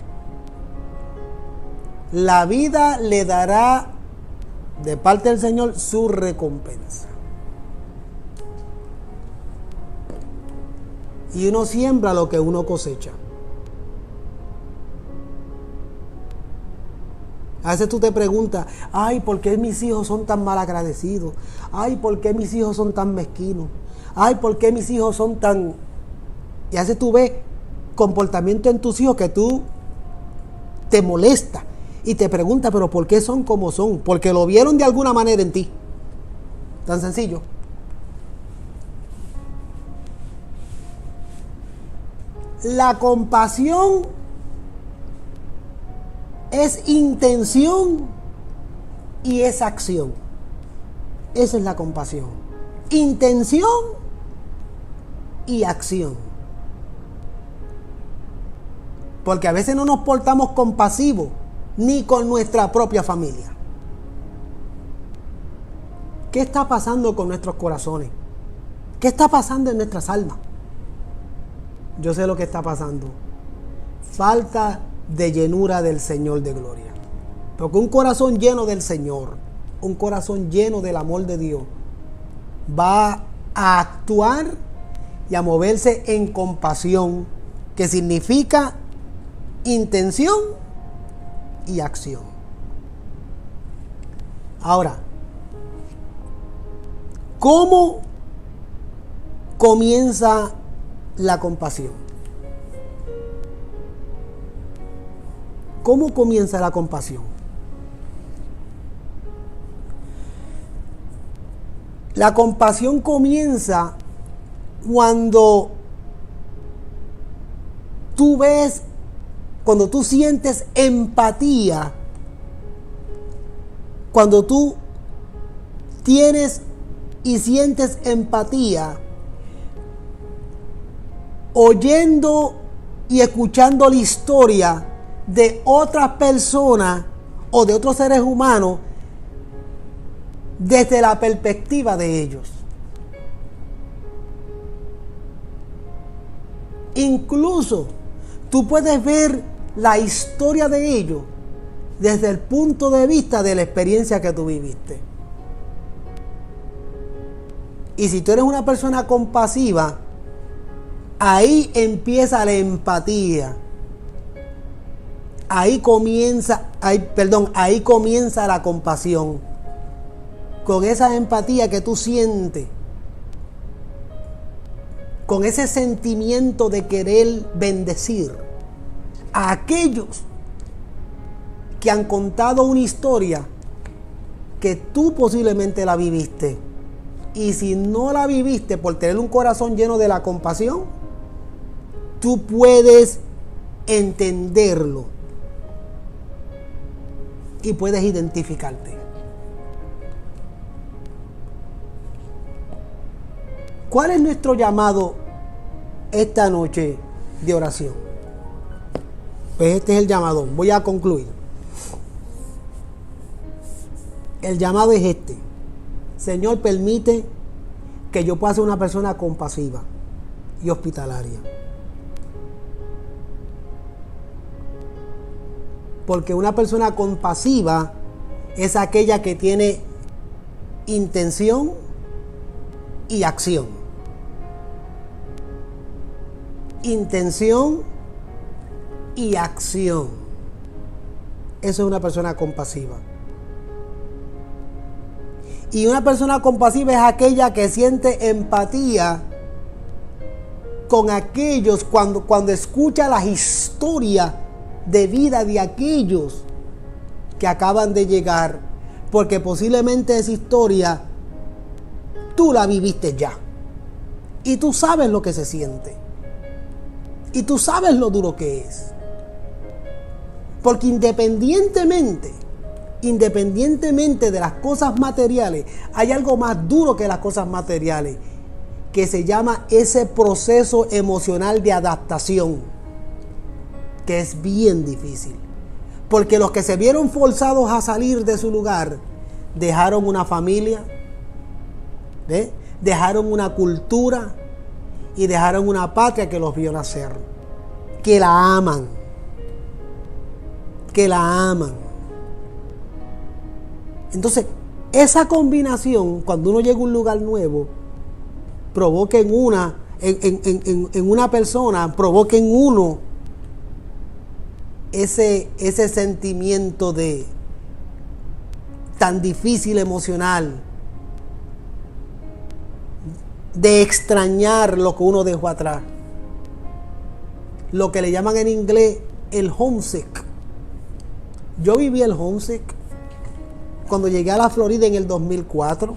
La vida le dará de parte del Señor su recompensa. Y uno siembra lo que uno cosecha. A veces tú te preguntas, ay, ¿por qué mis hijos son tan mal agradecidos? Ay, ¿por qué mis hijos son tan mezquinos? Ay, ¿por qué mis hijos son tan...? Y a veces tú ves comportamiento en tus hijos que tú te molesta y te preguntas, ¿pero por qué son como son? Porque lo vieron de alguna manera en ti. Tan sencillo. La compasión es intención y es acción. Esa es la compasión. Intención y acción. Porque a veces no nos portamos compasivos ni con nuestra propia familia. ¿Qué está pasando con nuestros corazones? ¿Qué está pasando en nuestras almas? Yo sé lo que está pasando. Falta de llenura del Señor de gloria. Porque un corazón lleno del Señor, un corazón lleno del amor de Dios, va a actuar y a moverse en compasión, que significa intención y acción. Ahora, ¿cómo comienza la compasión? ¿Cómo comienza la compasión? La compasión comienza cuando tú ves, cuando tú sientes empatía, cuando tú tienes y sientes empatía, oyendo y escuchando la historia de otras personas o de otros seres humanos desde la perspectiva de ellos. Incluso tú puedes ver la historia de ellos desde el punto de vista de la experiencia que tú viviste. Y si tú eres una persona compasiva, ahí empieza la empatía. Ahí comienza la compasión. Con esa empatía que tú sientes, con ese sentimiento de querer bendecir a aquellos que han contado una historia que tú posiblemente la viviste. Y si no la viviste por tener un corazón lleno de la compasión, tú puedes entenderlo y puedes identificarte. ¿Cuál es nuestro llamado esta noche de oración? Pues este es el llamado. Voy a concluir. El llamado es este. Señor, permite que yo pueda ser una persona compasiva y hospitalaria. Porque una persona compasiva es aquella que tiene intención y acción. Intención y acción. Eso es una persona compasiva. Y una persona compasiva es aquella que siente empatía con aquellos cuando escucha las historias de vida de aquellos que acaban de llegar, porque posiblemente esa historia tú la viviste ya y tú sabes lo que se siente y tú sabes lo duro que es, porque independientemente de las cosas materiales, hay algo más duro que las cosas materiales, que se llama ese proceso emocional de adaptación, que es bien difícil. Porque los que se vieron forzados a salir de su lugar, dejaron una familia, dejaron una cultura y dejaron una patria que los vio nacer, que la aman. Entonces, esa combinación, cuando uno llega a un lugar nuevo, provoca en una persona, provoca en uno ese sentimiento de tan difícil emocional, de extrañar lo que uno dejó atrás, lo que le llaman en inglés el homesick. Yo viví el homesick cuando llegué a la Florida en el 2004.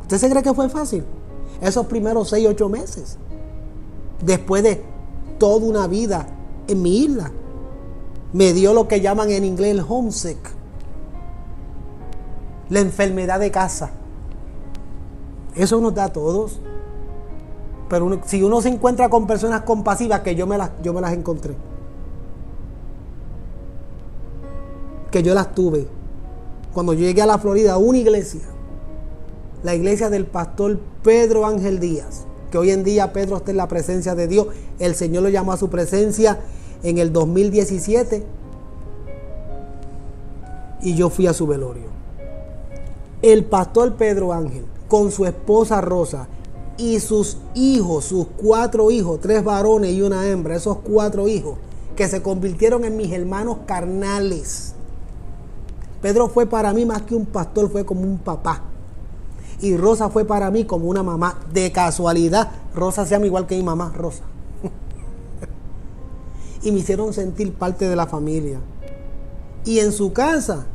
¿Usted se cree que fue fácil? Esos primeros 6-8 meses, después de toda una vida en mi isla, me dio lo que llaman en inglés el homesick, la enfermedad de casa. Eso nos da a todos. Pero si uno se encuentra con personas compasivas, que yo me las encontré, que yo las tuve cuando yo llegué a la Florida, a una iglesia, la iglesia del pastor Pedro Ángel Díaz, que hoy en día Pedro está en la presencia de Dios. El Señor lo llamó a su presencia en el 2017 y yo fui a su velorio. El pastor Pedro Ángel, con su esposa Rosa y sus hijos, sus 4 hijos, 3 varones y una hembra, esos 4 hijos que se convirtieron en mis hermanos carnales. Pedro fue para mí más que un pastor, fue como un papá. Y Rosa fue para mí como una mamá. De casualidad, Rosa se llama igual que mi mamá, Rosa. Y me hicieron sentir parte de la familia. Y en su casa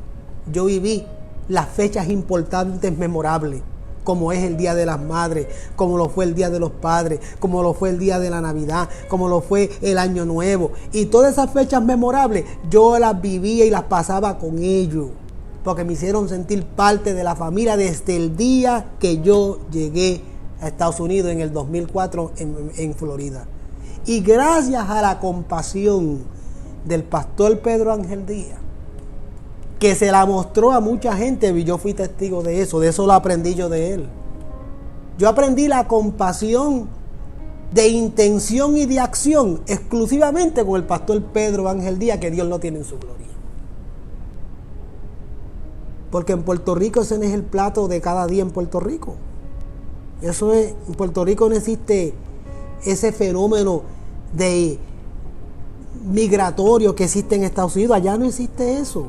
yo viví las fechas importantes, memorables, como es el Día de las Madres, como lo fue el Día de los Padres, como lo fue el Día de la Navidad, como lo fue el Año Nuevo. Y todas esas fechas memorables yo las vivía y las pasaba con ellos, porque me hicieron sentir parte de la familia desde el día que yo llegué a Estados Unidos en el 2004 en Florida. Y gracias a la compasión del pastor Pedro Ángel Díaz, que se la mostró a mucha gente, y yo fui testigo de eso lo aprendí yo de él. Yo aprendí la compasión de intención y de acción exclusivamente con el pastor Pedro Ángel Díaz, que Dios lo tiene en su gloria. Porque en Puerto Rico ese no es el plato de cada día en Puerto Rico. Eso es, en Puerto Rico no existe ese fenómeno de migratorio que existe en Estados Unidos. Allá no existe eso.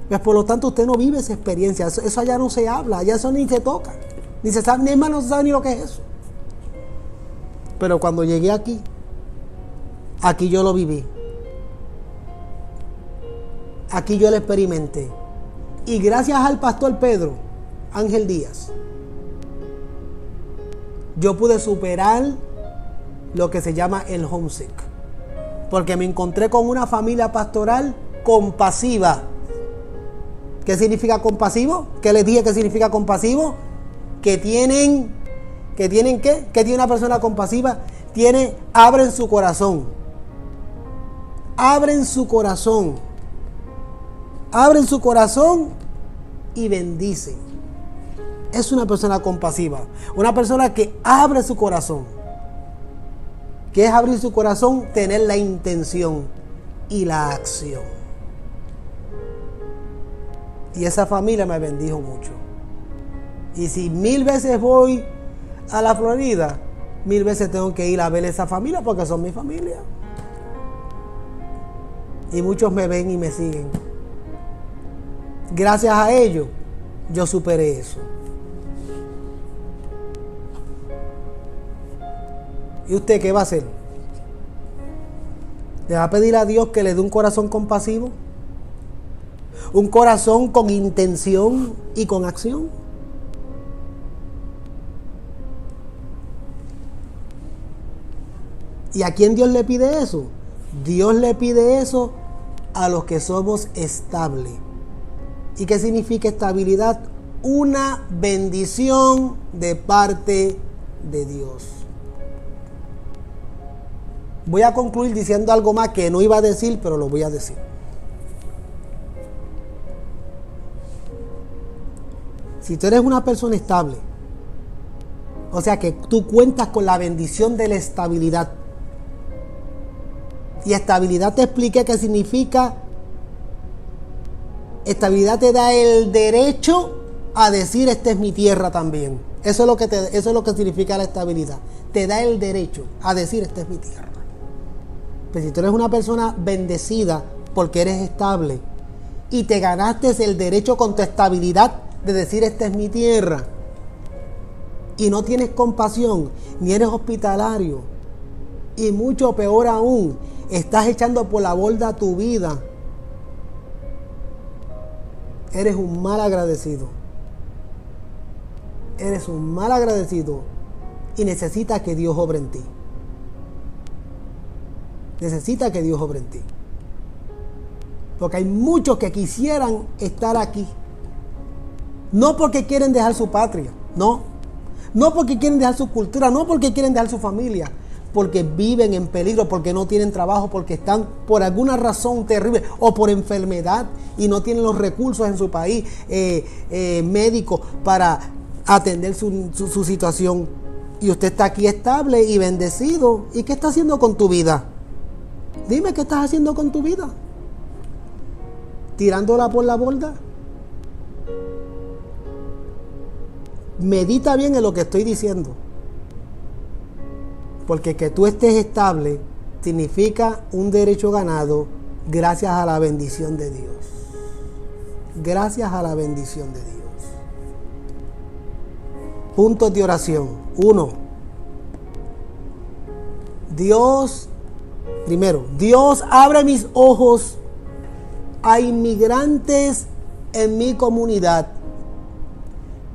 Pues por lo tanto usted no vive esa experiencia. Eso allá no se habla, allá eso ni se toca. Ni se sabe, ni hermano no se sabe ni lo que es eso. Pero cuando llegué aquí yo lo viví. Aquí yo lo experimenté. Y gracias al pastor Pedro Ángel Díaz, yo pude superar lo que se llama el homesick. Porque me encontré con una familia pastoral compasiva. ¿Qué significa compasivo? ¿Qué les dije que significa compasivo? ¿Qué tiene una persona compasiva? Abren su corazón. Abren su corazón. Abren su corazón y bendicen. Es una persona compasiva. Una persona que abre su corazón. ¿Qué es abrir su corazón? Tener la intención y la acción. Y esa familia me bendijo mucho. Y si 1000 veces voy a la Florida, 1000 veces tengo que ir a ver esa familia porque son mi familia. Y muchos me ven y me siguen. Gracias a ellos, yo superé eso. ¿Y usted qué va a hacer? ¿Le va a pedir a Dios que le dé un corazón compasivo? ¿Un corazón con intención y con acción? ¿Y a quién Dios le pide eso? Dios le pide eso a los que somos estables. ¿Y qué significa estabilidad? Una bendición de parte de Dios. Voy a concluir diciendo algo más que no iba a decir, pero lo voy a decir. Si tú eres una persona estable, o sea que tú cuentas con la bendición de la estabilidad. Y estabilidad te expliqué qué significa. Estabilidad te da el derecho a decir esta es mi tierra también. Eso es lo que significa la estabilidad. Te da el derecho a decir esta es mi tierra. Pues si tú eres una persona bendecida porque eres estable y te ganaste el derecho con tu estabilidad de decir esta es mi tierra y no tienes compasión ni eres hospitalario y mucho peor aún, estás echando por la borda tu vida, eres un mal agradecido. Eres un mal agradecido y necesitas que Dios obre en ti. Necesita que Dios obre en ti. Porque hay muchos que quisieran estar aquí. No porque quieren dejar su patria. No. No porque quieren dejar su cultura. No porque quieren dejar su familia. Porque viven en peligro. Porque no tienen trabajo. Porque están por alguna razón terrible. O por enfermedad. Y no tienen los recursos en su país. Médicos para atender su situación. Y usted está aquí estable y bendecido. ¿Y qué está haciendo con tu vida? Dime, ¿qué estás haciendo con tu vida? ¿Tirándola por la borda? Medita bien en lo que estoy diciendo. Porque que tú estés estable significa un derecho ganado gracias a la bendición de Dios. Gracias a la bendición de Dios. Puntos de oración. 1. Dios abre mis ojos a inmigrantes en mi comunidad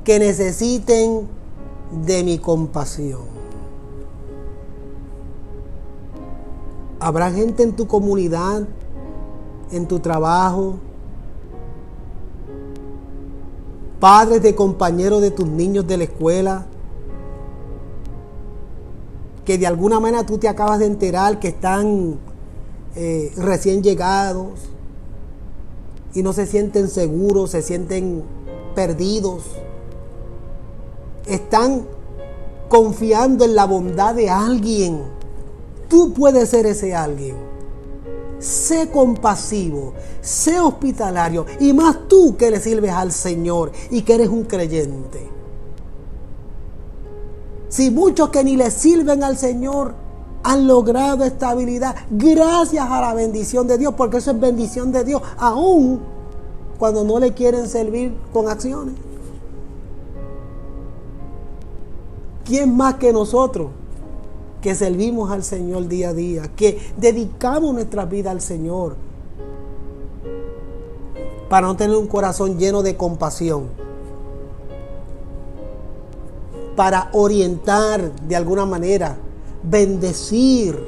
que necesiten de mi compasión. Habrá gente en tu comunidad, en tu trabajo, padres de compañeros de tus niños de la escuela, que de alguna manera tú te acabas de enterar que están recién llegados y no se sienten seguros, se sienten perdidos. Están confiando en la bondad de alguien. Tú puedes ser ese alguien. Sé compasivo, sé hospitalario, y más tú que le sirves al Señor y que eres un creyente. Si muchos que ni le sirven al Señor han logrado estabilidad gracias a la bendición de Dios, porque eso es bendición de Dios, aún cuando no le quieren servir con acciones. ¿Quién más que nosotros que servimos al Señor día a día, que dedicamos nuestra vida al Señor para no tener un corazón lleno de compasión, para orientar de alguna manera, bendecir,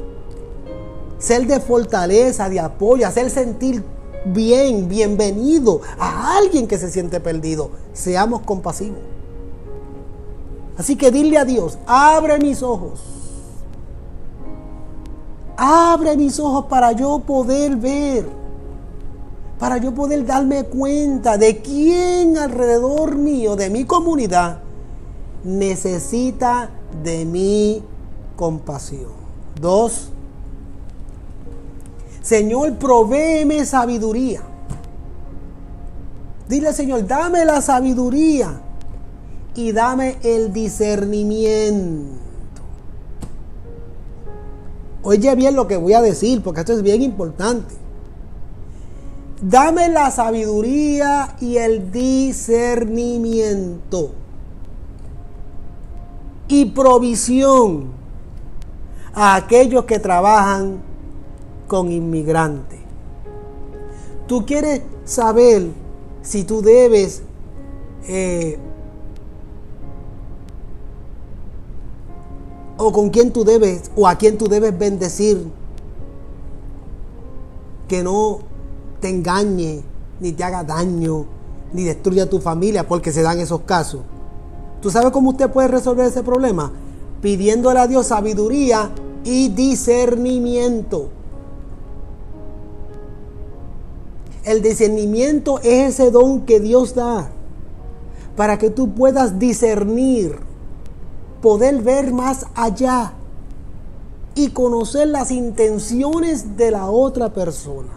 ser de fortaleza, de apoyo, hacer sentir bien, bienvenido a alguien que se siente perdido? Seamos compasivos. Así que dile a Dios: abre mis ojos. Abre mis ojos para yo poder ver, para yo poder darme cuenta de quién alrededor mío, de mi comunidad, necesita de mi compasión. 2. Señor, provéeme sabiduría. Dile: Señor, dame la sabiduría y dame el discernimiento. Oye bien lo que voy a decir, porque esto es bien importante. Dame la sabiduría y el discernimiento y provisión a aquellos que trabajan con inmigrantes. Tú quieres saber si tú debes o con quién tú debes, o a quién tú debes bendecir, que no te engañe, ni te haga daño, ni destruya tu familia, porque se dan esos casos. ¿Tú sabes cómo usted puede resolver ese problema? Pidiéndole a Dios sabiduría y discernimiento. El discernimiento es ese don que Dios da para que tú puedas discernir, poder ver más allá y conocer las intenciones de la otra persona.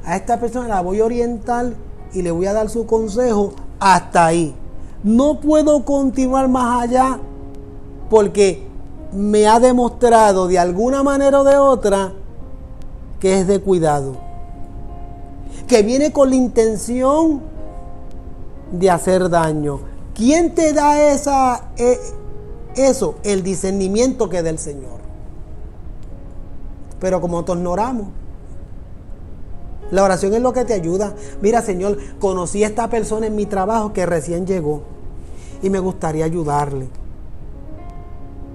A esta persona la voy a orientar y le voy a dar su consejo hasta ahí. No puedo continuar más allá porque me ha demostrado de alguna manera o de otra que es de cuidado, que viene con la intención de hacer daño. ¿Quién te da eso? El discernimiento que es del Señor. Pero como nosotros no oramos, la oración es lo que te ayuda. Mira, Señor, conocí a esta persona en mi trabajo que recién llegó y me gustaría ayudarle.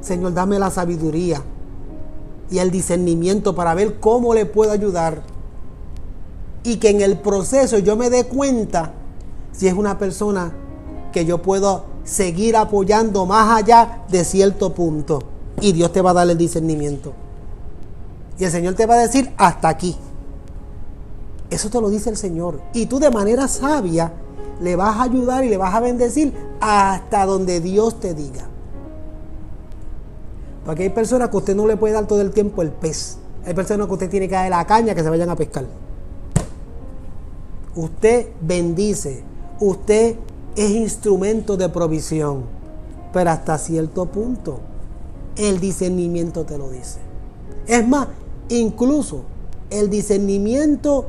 Señor, dame la sabiduría y el discernimiento para ver cómo le puedo ayudar, y que en el proceso yo me dé cuenta si es una persona que yo puedo seguir apoyando más allá de cierto punto. Y Dios te va a dar el discernimiento. Y el Señor te va a decir: hasta aquí. Eso te lo dice el Señor. Y tú de manera sabia le vas a ayudar y le vas a bendecir hasta donde Dios te diga. Porque hay personas que usted no le puede dar todo el tiempo el pez. Hay personas que usted tiene que darle la caña que se vayan a pescar. Usted bendice. Usted es instrumento de provisión, pero hasta cierto punto. El discernimiento te lo dice. Es más, incluso el discernimiento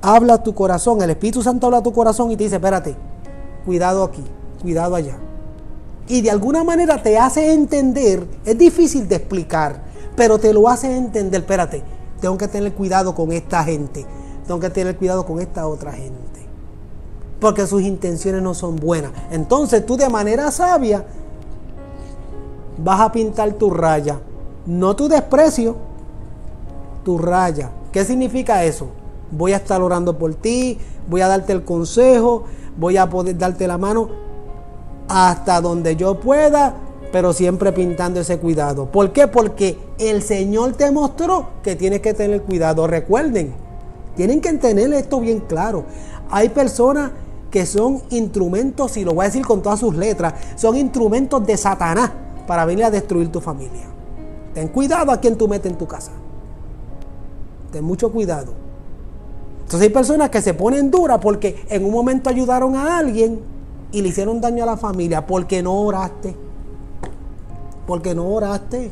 habla a tu corazón. El Espíritu Santo habla a tu corazón y te dice: espérate, cuidado aquí, cuidado allá. Y de alguna manera te hace entender. Es difícil de explicar, pero te lo hace entender. Espérate, tengo que tener cuidado con esta gente, tengo que tener cuidado con esta otra gente, porque sus intenciones no son buenas. Entonces tú de manera sabia vas a pintar tu raya, no tu desprecio, tu raya. ¿Qué significa eso? Voy a estar orando por ti, voy a darte el consejo, voy a poder darte la mano hasta donde yo pueda, pero siempre pintando ese cuidado. ¿Por qué? Porque el Señor te mostró que tienes que tener cuidado. Recuerden, tienen que tener esto bien claro. Hay personas que son instrumentos, y lo voy a decir con todas sus letras, son instrumentos de Satanás para venir a destruir tu familia. Ten cuidado a quien tú metes en tu casa. Ten mucho cuidado. Entonces hay personas que se ponen duras porque en un momento ayudaron a alguien y le hicieron daño a la familia porque no oraste. Porque no oraste.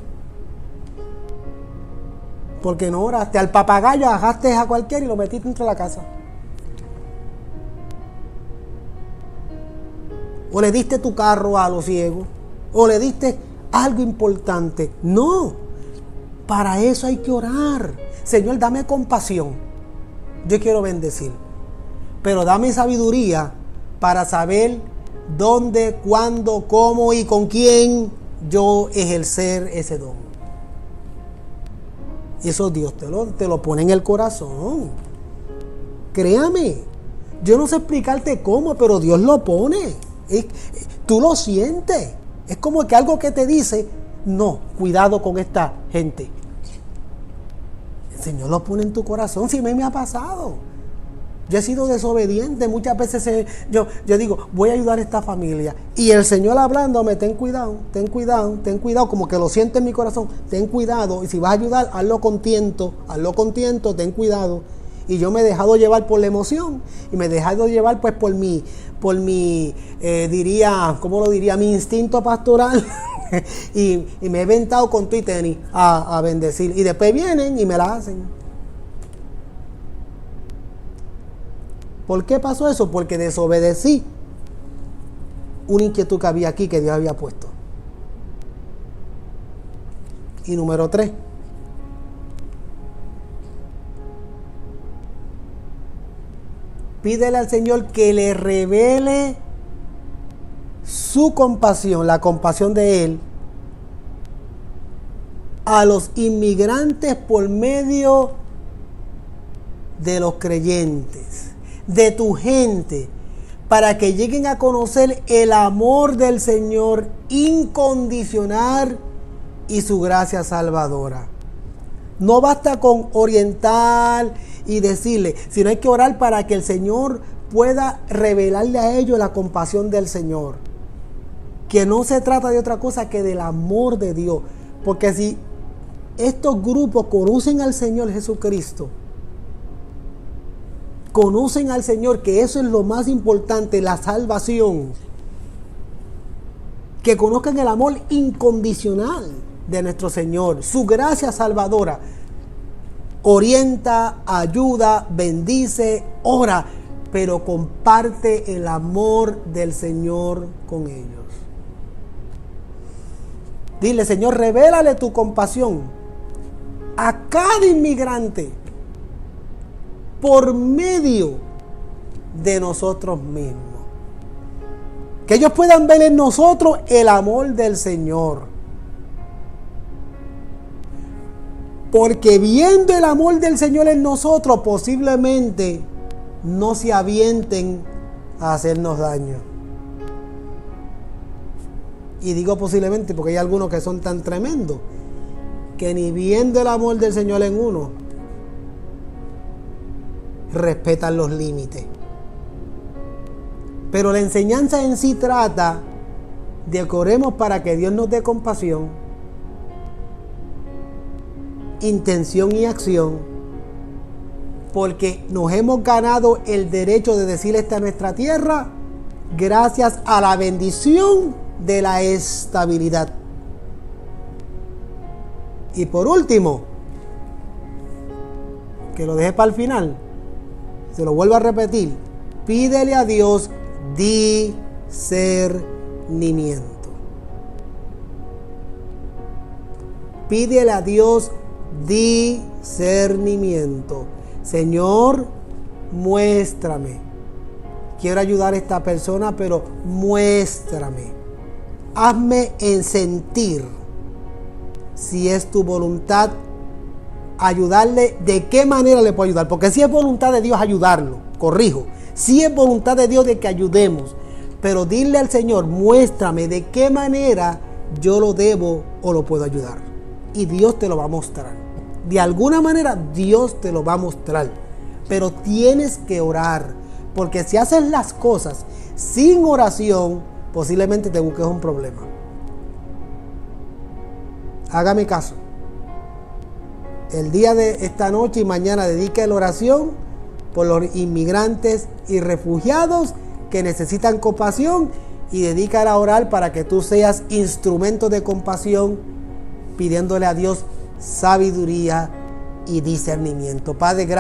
Porque no oraste. Al papagayo agarraste a cualquiera y lo metiste dentro de la casa. O le diste tu carro a los ciegos. O le diste algo importante. No. Para eso hay que orar. Señor, dame compasión. Yo quiero bendecir. Pero dame sabiduría para saber dónde, cuándo, cómo y con quién yo ejercer ese don. Y eso Dios te lo pone en el corazón. Créame. Yo no sé explicarte cómo, pero Dios lo pone. Tú lo sientes. Es como que algo que te dice, no, cuidado con esta gente. El Señor lo pone en tu corazón. Si me ha pasado. Yo he sido desobediente. Muchas veces yo digo, voy a ayudar a esta familia. Y el Señor hablándome, ten cuidado, ten cuidado, ten cuidado. Como que lo siento en mi corazón. Ten cuidado. Y si vas a ayudar, hazlo con tiento, ten cuidado. Y yo me he dejado llevar por la emoción. Y me he dejado llevar pues por mi diría, ¿cómo lo diría? Mi instinto pastoral. y me he aventado con tu y tenis a bendecir. Y después vienen y me la hacen. ¿Por qué pasó eso? Porque desobedecí una inquietud que había aquí que Dios había puesto. Y número 3. Pídele al Señor que le revele su compasión, la compasión de Él, a los inmigrantes por medio de los creyentes, de tu gente, para que lleguen a conocer el amor del Señor incondicional y su gracia salvadora. No basta con orientar y decirle, sino hay que orar para que el Señor pueda revelarle a ellos la compasión del Señor. Que no se trata de otra cosa que del amor de Dios. Porque si estos grupos conocen al Señor Jesucristo, conocen al Señor, que eso es lo más importante, la salvación, que conozcan el amor incondicional de nuestro Señor, su gracia salvadora, orienta, ayuda, bendice, ora, pero comparte el amor del Señor con ellos. Dile, Señor, revélale tu compasión a cada inmigrante por medio de nosotros mismos. Que ellos puedan ver en nosotros el amor del Señor. Porque viendo el amor del Señor en nosotros, posiblemente no se avienten a hacernos daño. Y digo posiblemente porque hay algunos que son tan tremendos que ni viendo el amor del Señor en uno, respetan los límites. Pero la enseñanza en sí trata de que oremos para que Dios nos dé compasión, intención y acción, porque nos hemos ganado el derecho de decir esta a nuestra tierra gracias a la bendición de la estabilidad. Y por último, que lo deje para el final, se lo vuelvo a repetir, pídele a Dios discernimiento. Pídele a Dios discernimiento. Señor, muéstrame. Quiero ayudar a esta persona, pero muéstrame. Hazme en sentir si es tu voluntad ayudarle, de qué manera le puedo ayudar. Porque si es voluntad de Dios ayudarlo, corrijo. Si es voluntad de Dios de que ayudemos, pero dile al Señor, muéstrame de qué manera yo lo debo o lo puedo ayudar. Y Dios te lo va a mostrar. De alguna manera Dios te lo va a mostrar. Pero tienes que orar. Porque si haces las cosas sin oración, posiblemente te busques un problema. Hágame caso. El día de esta noche y mañana dedique la oración por los inmigrantes y refugiados que necesitan compasión, y dedícala a orar para que tú seas instrumento de compasión, pidiéndole a Dios sabiduría y discernimiento. Padre, gracias.